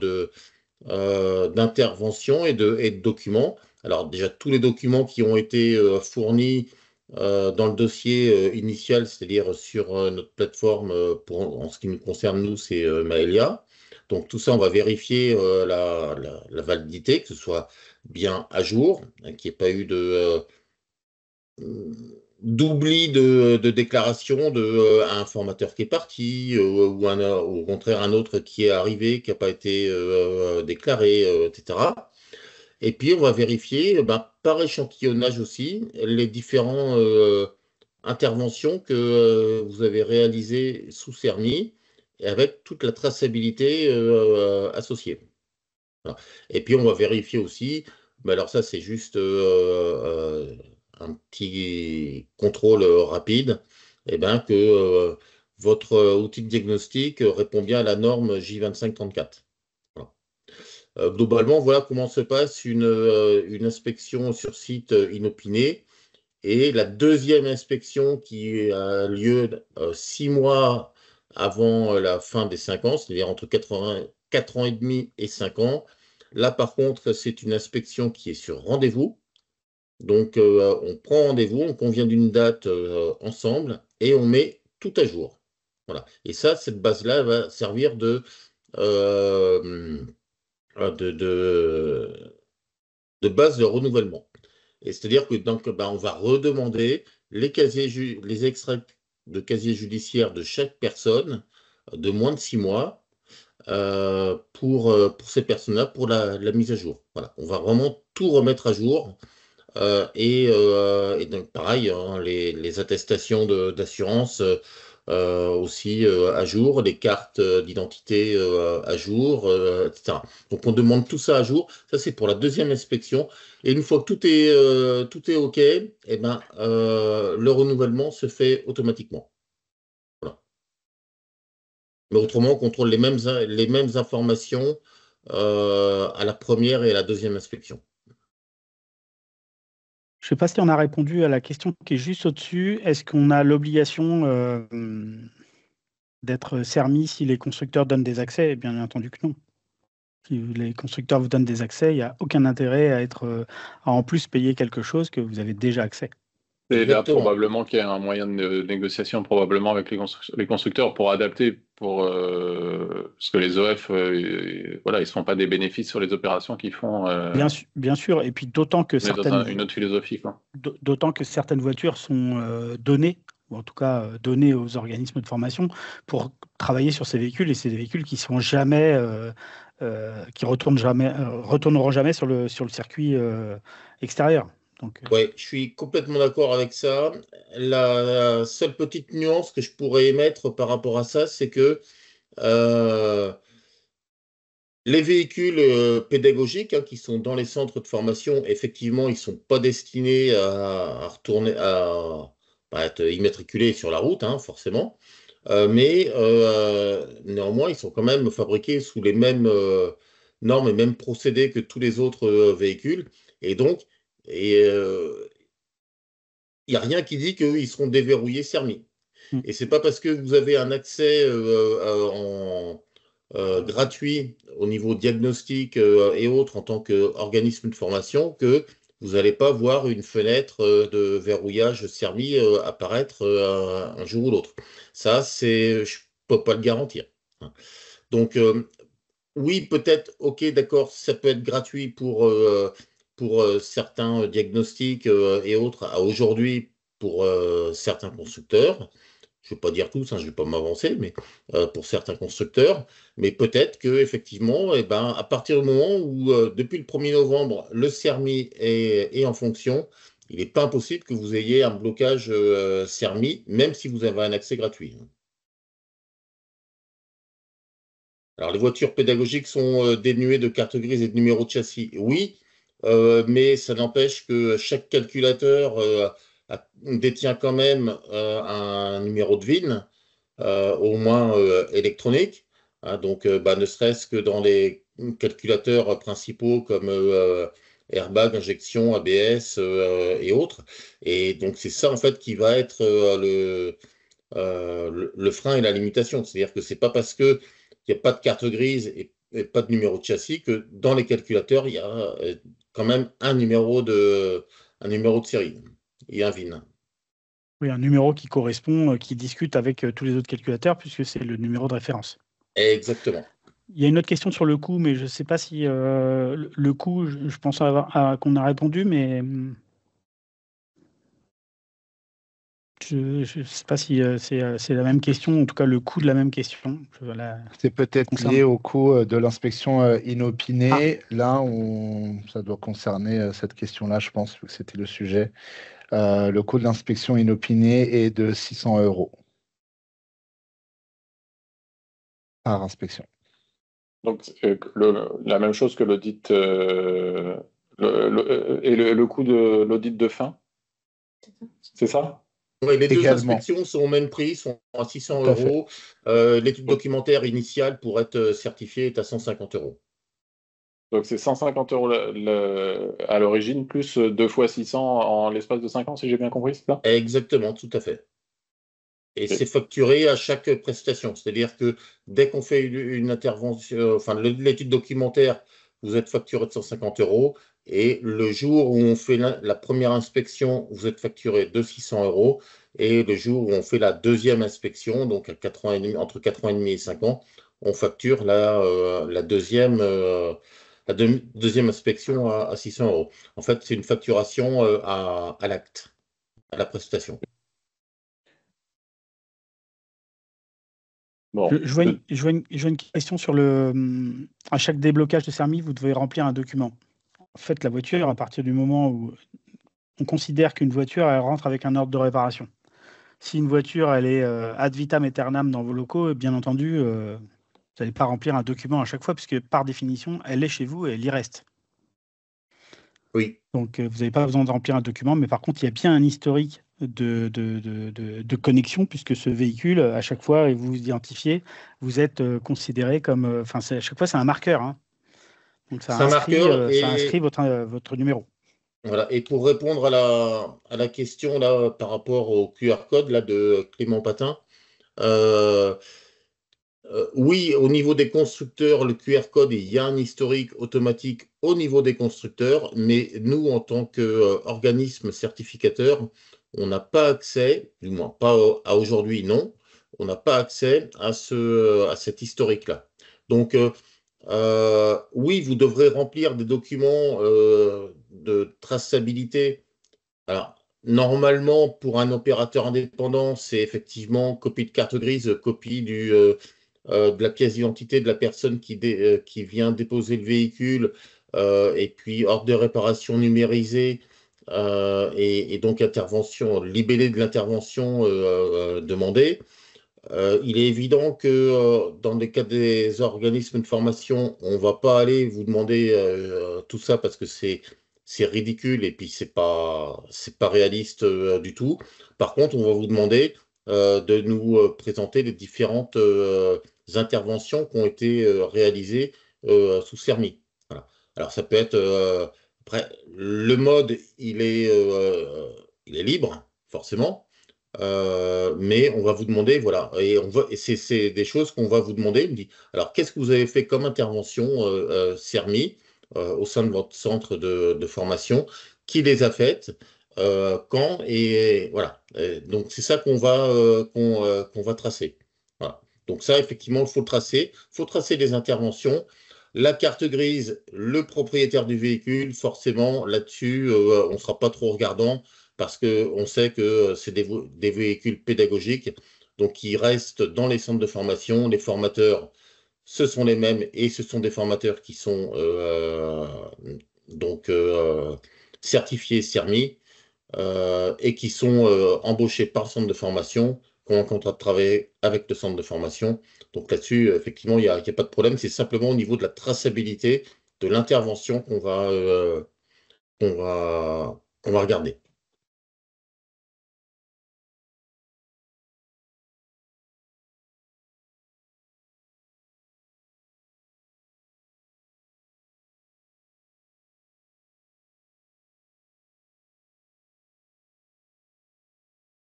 d'interventions et de documents. Alors déjà, tous les documents qui ont été fournis dans le dossier initial, c'est-à-dire sur notre plateforme, en ce qui nous concerne, nous, c'est Maëlia. Donc tout ça, on va vérifier la validité, que ce soit bien à jour, hein, qu'il n'y ait pas eu d'oubli de déclaration un formateur qui est parti ou au contraire un autre qui est arrivé, qui n'a pas été déclaré, etc. Et puis, on va vérifier par échantillonnage aussi les différentes interventions que vous avez réalisées sous CERMI et avec toute la traçabilité associée. Voilà. Et puis, on va vérifier aussi, alors ça, c'est juste un petit contrôle rapide, que votre outil de diagnostic répond bien à la norme J2534. Voilà. Globalement, voilà comment se passe une inspection sur site inopinée. Et la deuxième inspection qui a lieu 6 mois avant la fin des 5 ans, c'est-à-dire entre 4 ans et demi et 5 ans. Là, par contre, c'est une inspection qui est sur rendez-vous. Donc, on prend rendez-vous, on convient d'une date ensemble et on met tout à jour. Voilà. Et ça, cette base-là va servir euh, de base de renouvellement. Et c'est-à-dire que donc, on va redemander les extraits de casier judiciaire de chaque personne de moins de 6 mois pour ces personnes-là, pour la mise à jour. Voilà. On va vraiment tout remettre à jour. Et donc, pareil, hein, les attestations d'assurance aussi à jour, les cartes d'identité à jour, etc. Donc, on demande tout ça à jour. Ça, c'est pour la deuxième inspection. Et une fois que tout est OK, le renouvellement se fait automatiquement. Voilà. Mais autrement, on contrôle les mêmes informations à la première et à la deuxième inspection. Je ne sais pas si on a répondu à la question qui est juste au-dessus. Est-ce qu'on a l'obligation d'être CERMI si les constructeurs donnent des accès? Eh bien entendu que non. Si les constructeurs vous donnent des accès, il n'y a aucun intérêt à en plus payer quelque chose que vous avez déjà accès. Et là, Exactement. probablement qu'il y a un moyen de négociation probablement avec les constructeurs pour adapter, parce que les OF, voilà, ils ne se font pas des bénéfices sur les opérations qu'ils font. Bien sûr, et puis d'autant que Une autre philosophie, quoi. d'autant que certaines voitures sont données, ou en tout cas données aux organismes de formation pour travailler sur ces véhicules, et c'est des véhicules qui sont jamais, qui retourneront jamais sur le circuit extérieur. Donc, Oui, je suis complètement d'accord avec ça. La seule petite nuance que je pourrais émettre par rapport à ça, c'est que euh, les véhicules pédagogiques qui sont dans les centres de formation, effectivement, ils ne sont pas destinés à retourner, à être immatriculés sur la route, hein, forcément. Mais néanmoins, ils sont quand même fabriqués sous les mêmes normes et mêmes procédés que tous les autres véhicules. Et donc, il n'y a rien qui dit qu'ils seront déverrouillés CERMI. Et c'est pas parce que vous avez un accès gratuit au niveau diagnostic et autres en tant qu'organisme de formation que vous n'allez pas voir une fenêtre de verrouillage CERMI apparaître un jour ou l'autre. Ça, je ne peux pas le garantir. Donc, oui, peut-être, ok, d'accord, ça peut être gratuit pour certains diagnostics et autres à aujourd'hui pour certains constructeurs. Je ne vais pas dire tous, hein, je ne vais pas m'avancer, mais pour certains constructeurs. Mais peut-être que effectivement, à partir du moment où, depuis le 1er novembre, le CERMI est en fonction, il n'est pas impossible que vous ayez un blocage CERMI, même si vous avez un accès gratuit. Alors, les voitures pédagogiques sont dénuées de carte grise et de numéro de châssis. Oui, mais ça n'empêche que chaque calculateur détient quand même un numéro de VIN, au moins électronique. Hein, donc, ne serait-ce que dans les calculateurs principaux comme airbag, injection, ABS et autres. Et donc, c'est ça en fait qui va être le frein et la limitation. C'est-à-dire que c'est pas parce qu'il n'y a pas de carte grise et pas de numéro de châssis que dans les calculateurs, il y a quand même un numéro de série et un VIN. Oui, un numéro qui correspond, qui discute avec tous les autres calculateurs, puisque c'est le numéro de référence. Exactement. Il y a une autre question sur le coût, mais je ne sais pas si le coût, je pense qu'on a répondu, mais je ne sais pas si c'est la même question, en tout cas le coût de la même question. C'est peut-être concerne- lié au coût de l'inspection inopinée. Là, ça doit concerner cette question-là, je pense, vu que c'était le sujet. Le coût de l'inspection inopinée est de 600 € par inspection. Donc, la même chose que l'audit et le coût de l'audit de fin, c'est ça? Oui, les deux Également. inspections sont au même prix, sont à 600 Tout à fait. €. L'étude documentaire initiale pour être certifiée est à 150 €. Donc, c'est 150 € à l'origine, plus 2 fois 600 en l'espace de 5 ans, si j'ai bien compris, c'est ça? Exactement, tout à fait. Et Ok. c'est facturé à chaque prestation. C'est-à-dire que dès qu'on fait une intervention, enfin l'étude documentaire, vous êtes facturé de 150 €. Et le jour où on fait la première inspection, vous êtes facturé de 600 €. Et le jour où on fait la deuxième inspection, donc à 4 ans et demi, entre 4 ans et demi et 5 ans, on facture la deuxième, deuxième inspection à 600 €. En fait, c'est une facturation à l'acte, à la prestation. Bon. Je vois une question sur à chaque déblocage de CERMI, vous devez remplir un document. En fait, la voiture, à partir du moment où on considère qu'une voiture, elle rentre avec un ordre de réparation. Si une voiture, elle est ad vitam aeternam dans vos locaux, bien entendu, vous n'allez pas remplir un document à chaque fois, puisque par définition, elle est chez vous et elle y reste. Oui. Donc, vous n'avez pas besoin de remplir un document, mais par contre, il y a bien un historique de connexion, puisque ce véhicule, à chaque fois, et vous vous identifiez, vous êtes considéré comme... Enfin, à chaque fois, c'est un marqueur. Hein. Donc, C'est un marqueur ça inscrit votre numéro. Voilà. Et pour répondre à la question là, par rapport au QR code là, de Clément Patin, euh, oui, au niveau des constructeurs, le QR code, il y a un historique automatique au niveau des constructeurs, mais nous, en tant qu'organisme certificateur, on n'a pas accès, du moins pas à aujourd'hui, non, on n'a pas accès à cet historique-là. Donc, oui, vous devrez remplir des documents de traçabilité. Alors, normalement, pour un opérateur indépendant, c'est effectivement copie de carte grise, copie de la pièce d'identité de la personne qui vient déposer le véhicule, et puis ordre de réparation numérisé, et donc intervention, libellé de l'intervention demandée. Il est évident que dans les cas des organismes de formation, on ne va pas aller vous demander tout ça parce que c'est ridicule et puis c'est pas réaliste du tout. Par contre, on va vous demander de nous présenter les différentes interventions qui ont été réalisées sous CERMI. Voilà. Alors ça peut être après le mode, il est libre forcément. Mais on va vous demander, voilà, et c'est des choses qu'on va vous demander. On me dit, alors, qu'est-ce que vous avez fait comme intervention CERMI au sein de votre centre de formation? Qui les a faites? Quand? Et voilà. Donc, c'est ça qu'on va tracer. Voilà. Donc, ça, effectivement, il faut le tracer. Il faut tracer les interventions. La carte grise, le propriétaire du véhicule, forcément, là-dessus, on ne sera pas trop regardant parce qu'on sait que c'est des véhicules pédagogiques, donc qui restent dans les centres de formation. Les formateurs, ce sont les mêmes et ce sont des formateurs qui sont donc certifiés CERMI et qui sont embauchés par le centre de formation, qui ont un contrat de travail avec le centre de formation. Donc là-dessus, effectivement, il n'y a pas de problème. C'est simplement au niveau de la traçabilité de l'intervention qu'on va on va regarder.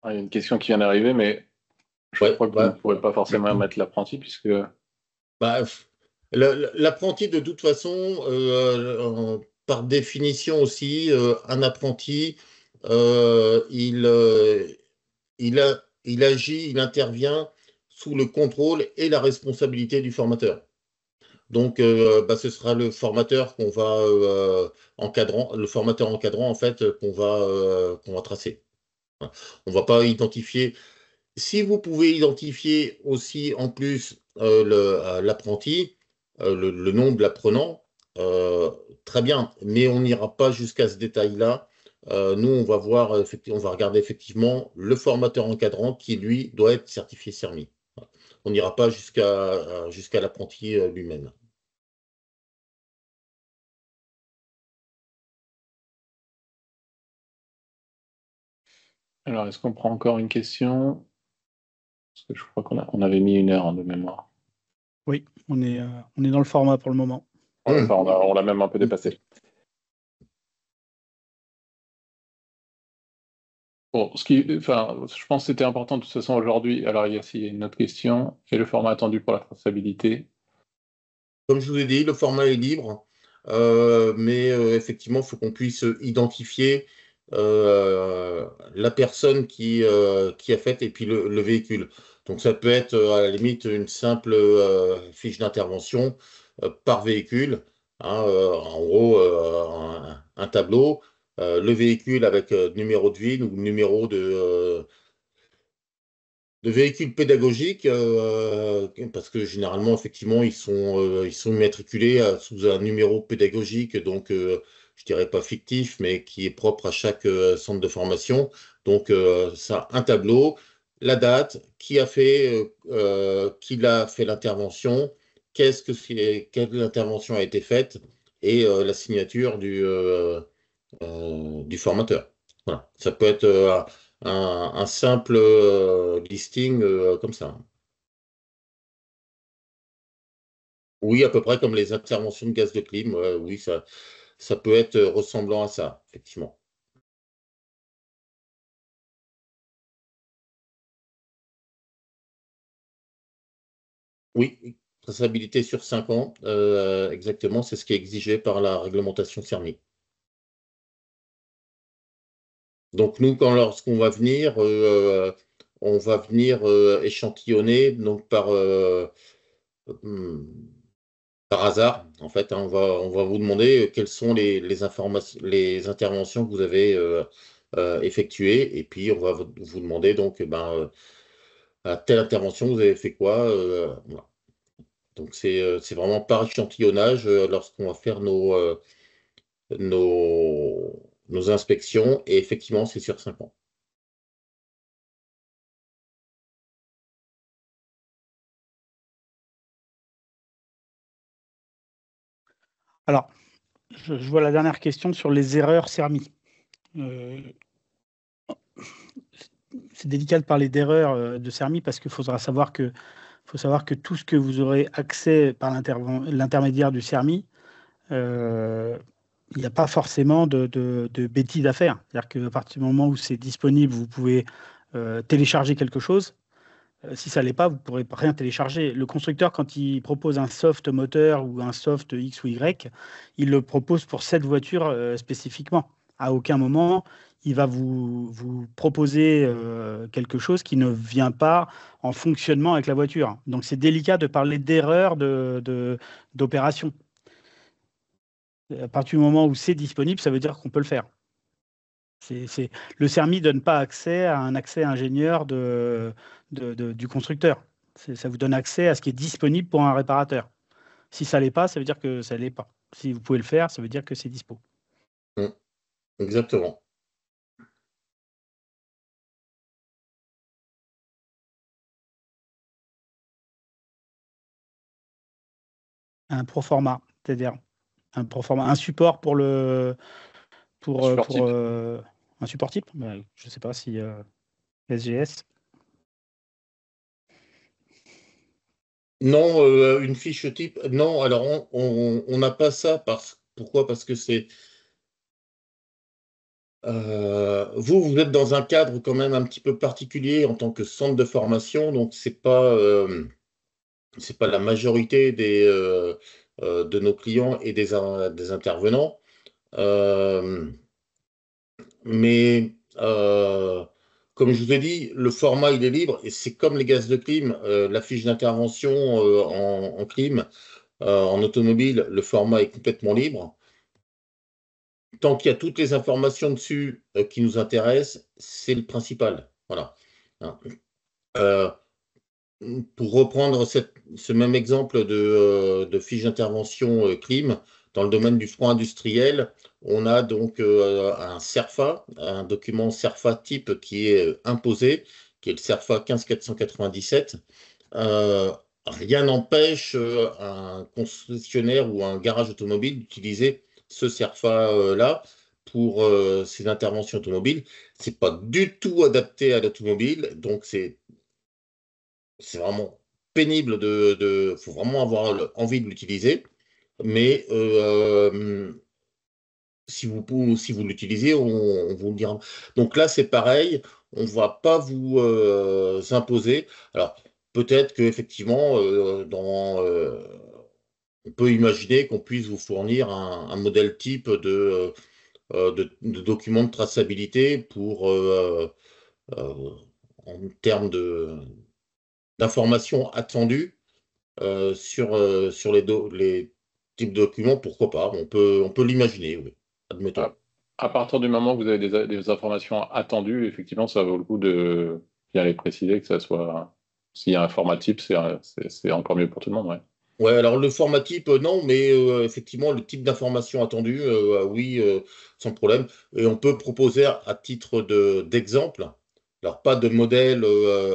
Il y a une question qui vient d'arriver, mais je Ouais, crois que vous ne pourrez pas forcément mettre l'apprenti puisque bah, l'apprenti, de toute façon, par définition aussi, un apprenti, il agit, il intervient sous le contrôle et la responsabilité du formateur. Donc, ce sera le formateur le formateur encadrant en fait qu'on va tracer. Voilà. On ne va pas identifier. Si vous pouvez identifier aussi en plus l'apprenti, le nom de l'apprenant, euh, très bien, mais on n'ira pas jusqu'à ce détail-là. Nous, on va voir, on va regarder effectivement le formateur encadrant qui, lui, doit être certifié CERMI. Voilà. On n'ira pas jusqu'à l'apprenti lui-même. alors est-ce qu'on prend encore une question? Parce que je crois on avait mis 1 heure de mémoire. Oui, on est dans le format pour le moment. Ouais, enfin, on l'a même un peu dépassé. Bon, je pense que c'était important de toute façon aujourd'hui. Alors, il y a une autre question. Et le format attendu pour la traçabilité? Comme je vous ai dit, le format est libre, mais effectivement, il faut qu'on puisse identifier la personne qui a fait et puis le véhicule. Donc ça peut être à la limite une simple fiche d'intervention par véhicule, hein, en gros un tableau, le véhicule avec numéro de VIN ou numéro de véhicules pédagogiques, parce que généralement, effectivement, ils sont immatriculés sous un numéro pédagogique, donc je dirais pas fictif, mais qui est propre à chaque centre de formation. Donc, ça, un tableau, la date, qui a fait l'intervention, quelle intervention a été faite, et la signature du formateur. Voilà. Ça peut être un simple listing comme ça. Oui, à peu près comme les interventions de gaz de clim. Oui, ça peut être ressemblant à ça, effectivement. Oui, traçabilité sur 5 ans, exactement, c'est ce qui est exigé par la réglementation CERMI. Donc nous, lorsqu'on va venir, on va venir échantillonner donc hmm, par hasard, en fait, hein, on va vous demander quelles sont les interventions que vous avez effectuées, et puis on va vous demander donc, à telle intervention, vous avez fait quoi, voilà. Donc c'est vraiment par échantillonnage lorsqu'on va faire nos inspections, et effectivement, c'est sur 5 ans. Alors, je vois la dernière question sur les erreurs CERMI. C'est délicat de parler d'erreurs de CERMI parce qu'il faut savoir que tout ce que vous aurez accès par l'intermédiaire du CERMI, il n'y a pas forcément de bêtises à faire. C'est-à-dire qu'à partir du moment où c'est disponible, vous pouvez télécharger quelque chose. Si ça ne l'est pas, vous ne pourrez rien télécharger. Le constructeur, quand il propose un soft moteur ou un soft X ou Y, il le propose pour cette voiture spécifiquement. À aucun moment, il va vous proposer quelque chose qui ne vient pas en fonctionnement avec la voiture. Donc c'est délicat de parler d'erreur d'opération. À partir du moment où c'est disponible, ça veut dire qu'on peut le faire. Le CERMI ne donne pas accès à un accès ingénieur du constructeur. Ça vous donne accès à ce qui est disponible pour un réparateur. Si ça ne l'est pas, ça veut dire que ça ne l'est pas. Si vous pouvez le faire, ça veut dire que c'est dispo. Exactement. Un proforma, c'est-à-dire un support pour le pour support un support type. Je ne sais pas si SGS. Non, une fiche type. Non, alors on n'a pas ça. Pourquoi? Parce que c'est. Vous êtes dans un cadre quand même un petit peu particulier en tant que centre de formation, donc c'est pas la majorité de nos clients et des intervenants. Mais comme je vous ai dit, le format il est libre et c'est comme les gaz de clim, la fiche d'intervention en clim, en automobile, le format est complètement libre. Tant qu'il y a toutes les informations dessus qui nous intéressent, c'est le principal. Voilà. Hein. Euh, pour reprendre ce même exemple de fiche d'intervention clim, dans le domaine du froid industriel, on a donc un CERFA, un document CERFA type qui est imposé, qui est le CERFA 15497. Rien n'empêche un concessionnaire ou un garage automobile d'utiliser ce CERFA-là pour ses interventions automobiles. C'est pas du tout adapté à l'automobile, donc c'est vraiment pénible faut vraiment avoir envie de l'utiliser. Mais si vous l'utilisez, on vous le dira. Donc là, c'est pareil, on ne va pas vous imposer. Alors, peut-être qu'effectivement, on peut imaginer qu'on puisse vous fournir un modèle type de document de traçabilité pour, en termes d'informations attendues sur les types de documents, pourquoi pas. On peut l'imaginer, oui. Admettons. À partir du moment où vous avez des informations attendues, effectivement, ça vaut le coup de bien les préciser, que ça soit. S'il y a un format type, c'est encore mieux pour tout le monde. Ouais. Ouais, alors le format type, non, mais effectivement, le type d'information attendue, oui, sans problème. Et on peut proposer à titre d'exemple, alors pas de modèle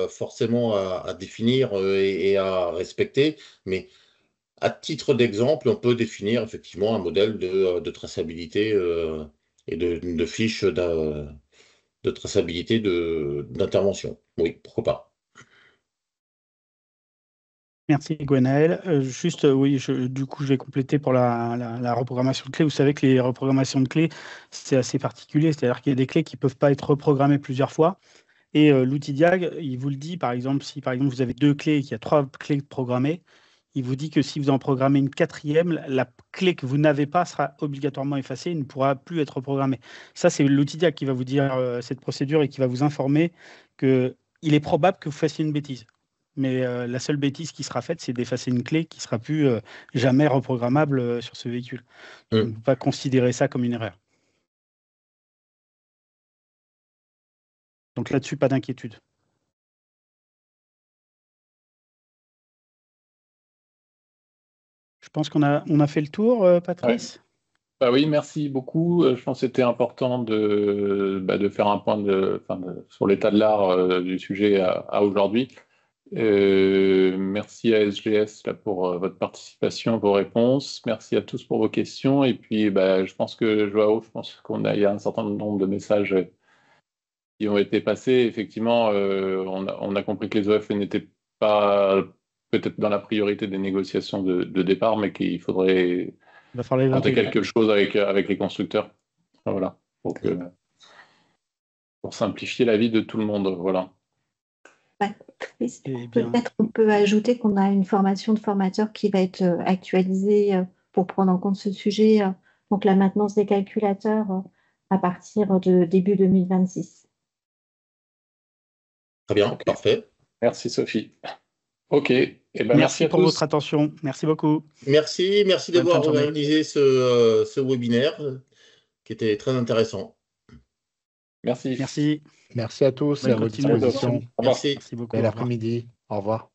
forcément à définir et à respecter, mais à titre d'exemple, on peut définir effectivement un modèle de traçabilité et de fiche de traçabilité d'intervention. Oui, pourquoi pas. Merci Gwenaël. Juste, oui, du coup, je vais compléter pour la reprogrammation de clés. Vous savez que les reprogrammations de clés, c'est assez particulier. C'est-à-dire qu'il y a des clés qui ne peuvent pas être reprogrammées plusieurs fois. Et l'outil Diag, il vous le dit, par exemple, si par exemple vous avez 2 clés et qu'il y a 3 clés programmées, il vous dit que si vous en programmez une 4e, la clé que vous n'avez pas sera obligatoirement effacée et ne pourra plus être reprogrammée. Ça, c'est l'outil Diag qui va vous dire cette procédure et qui va vous informer qu'il est probable que vous fassiez une bêtise. Mais la seule bêtise qui sera faite, c'est d'effacer une clé qui ne sera plus jamais reprogrammable sur ce véhicule. Donc, on ne peut pas considérer ça comme une erreur. Donc là-dessus, pas d'inquiétude. Je pense qu'on a fait le tour, Patrice. Ouais. Bah oui, merci beaucoup. Je pense que c'était important de faire un point sur l'état de l'art du sujet à aujourd'hui. Merci à SGS là, pour votre participation, vos réponses. Merci à tous pour vos questions. Et puis, je pense que Joao, il y a un certain nombre de messages qui ont été passés. Effectivement, on a compris que les OF n'étaient pas peut-être dans la priorité des négociations de départ, mais qu'il faudrait Il va falloir tenter quelque chose avec les constructeurs. Voilà. Pour simplifier la vie de tout le monde. Voilà. Peut-être on peut ajouter qu'on a une formation de formateur qui va être actualisée pour prendre en compte ce sujet, donc la maintenance des calculateurs à partir de début 2026. Très bien, okay. Parfait. Merci Sophie. Ok. Merci à pour tous. votre attention. Merci beaucoup. Merci d'avoir organisé ce webinaire qui était très intéressant. Merci. Merci. Merci à tous et à votre disposition. Merci. Merci beaucoup. Bel après-midi. Au revoir.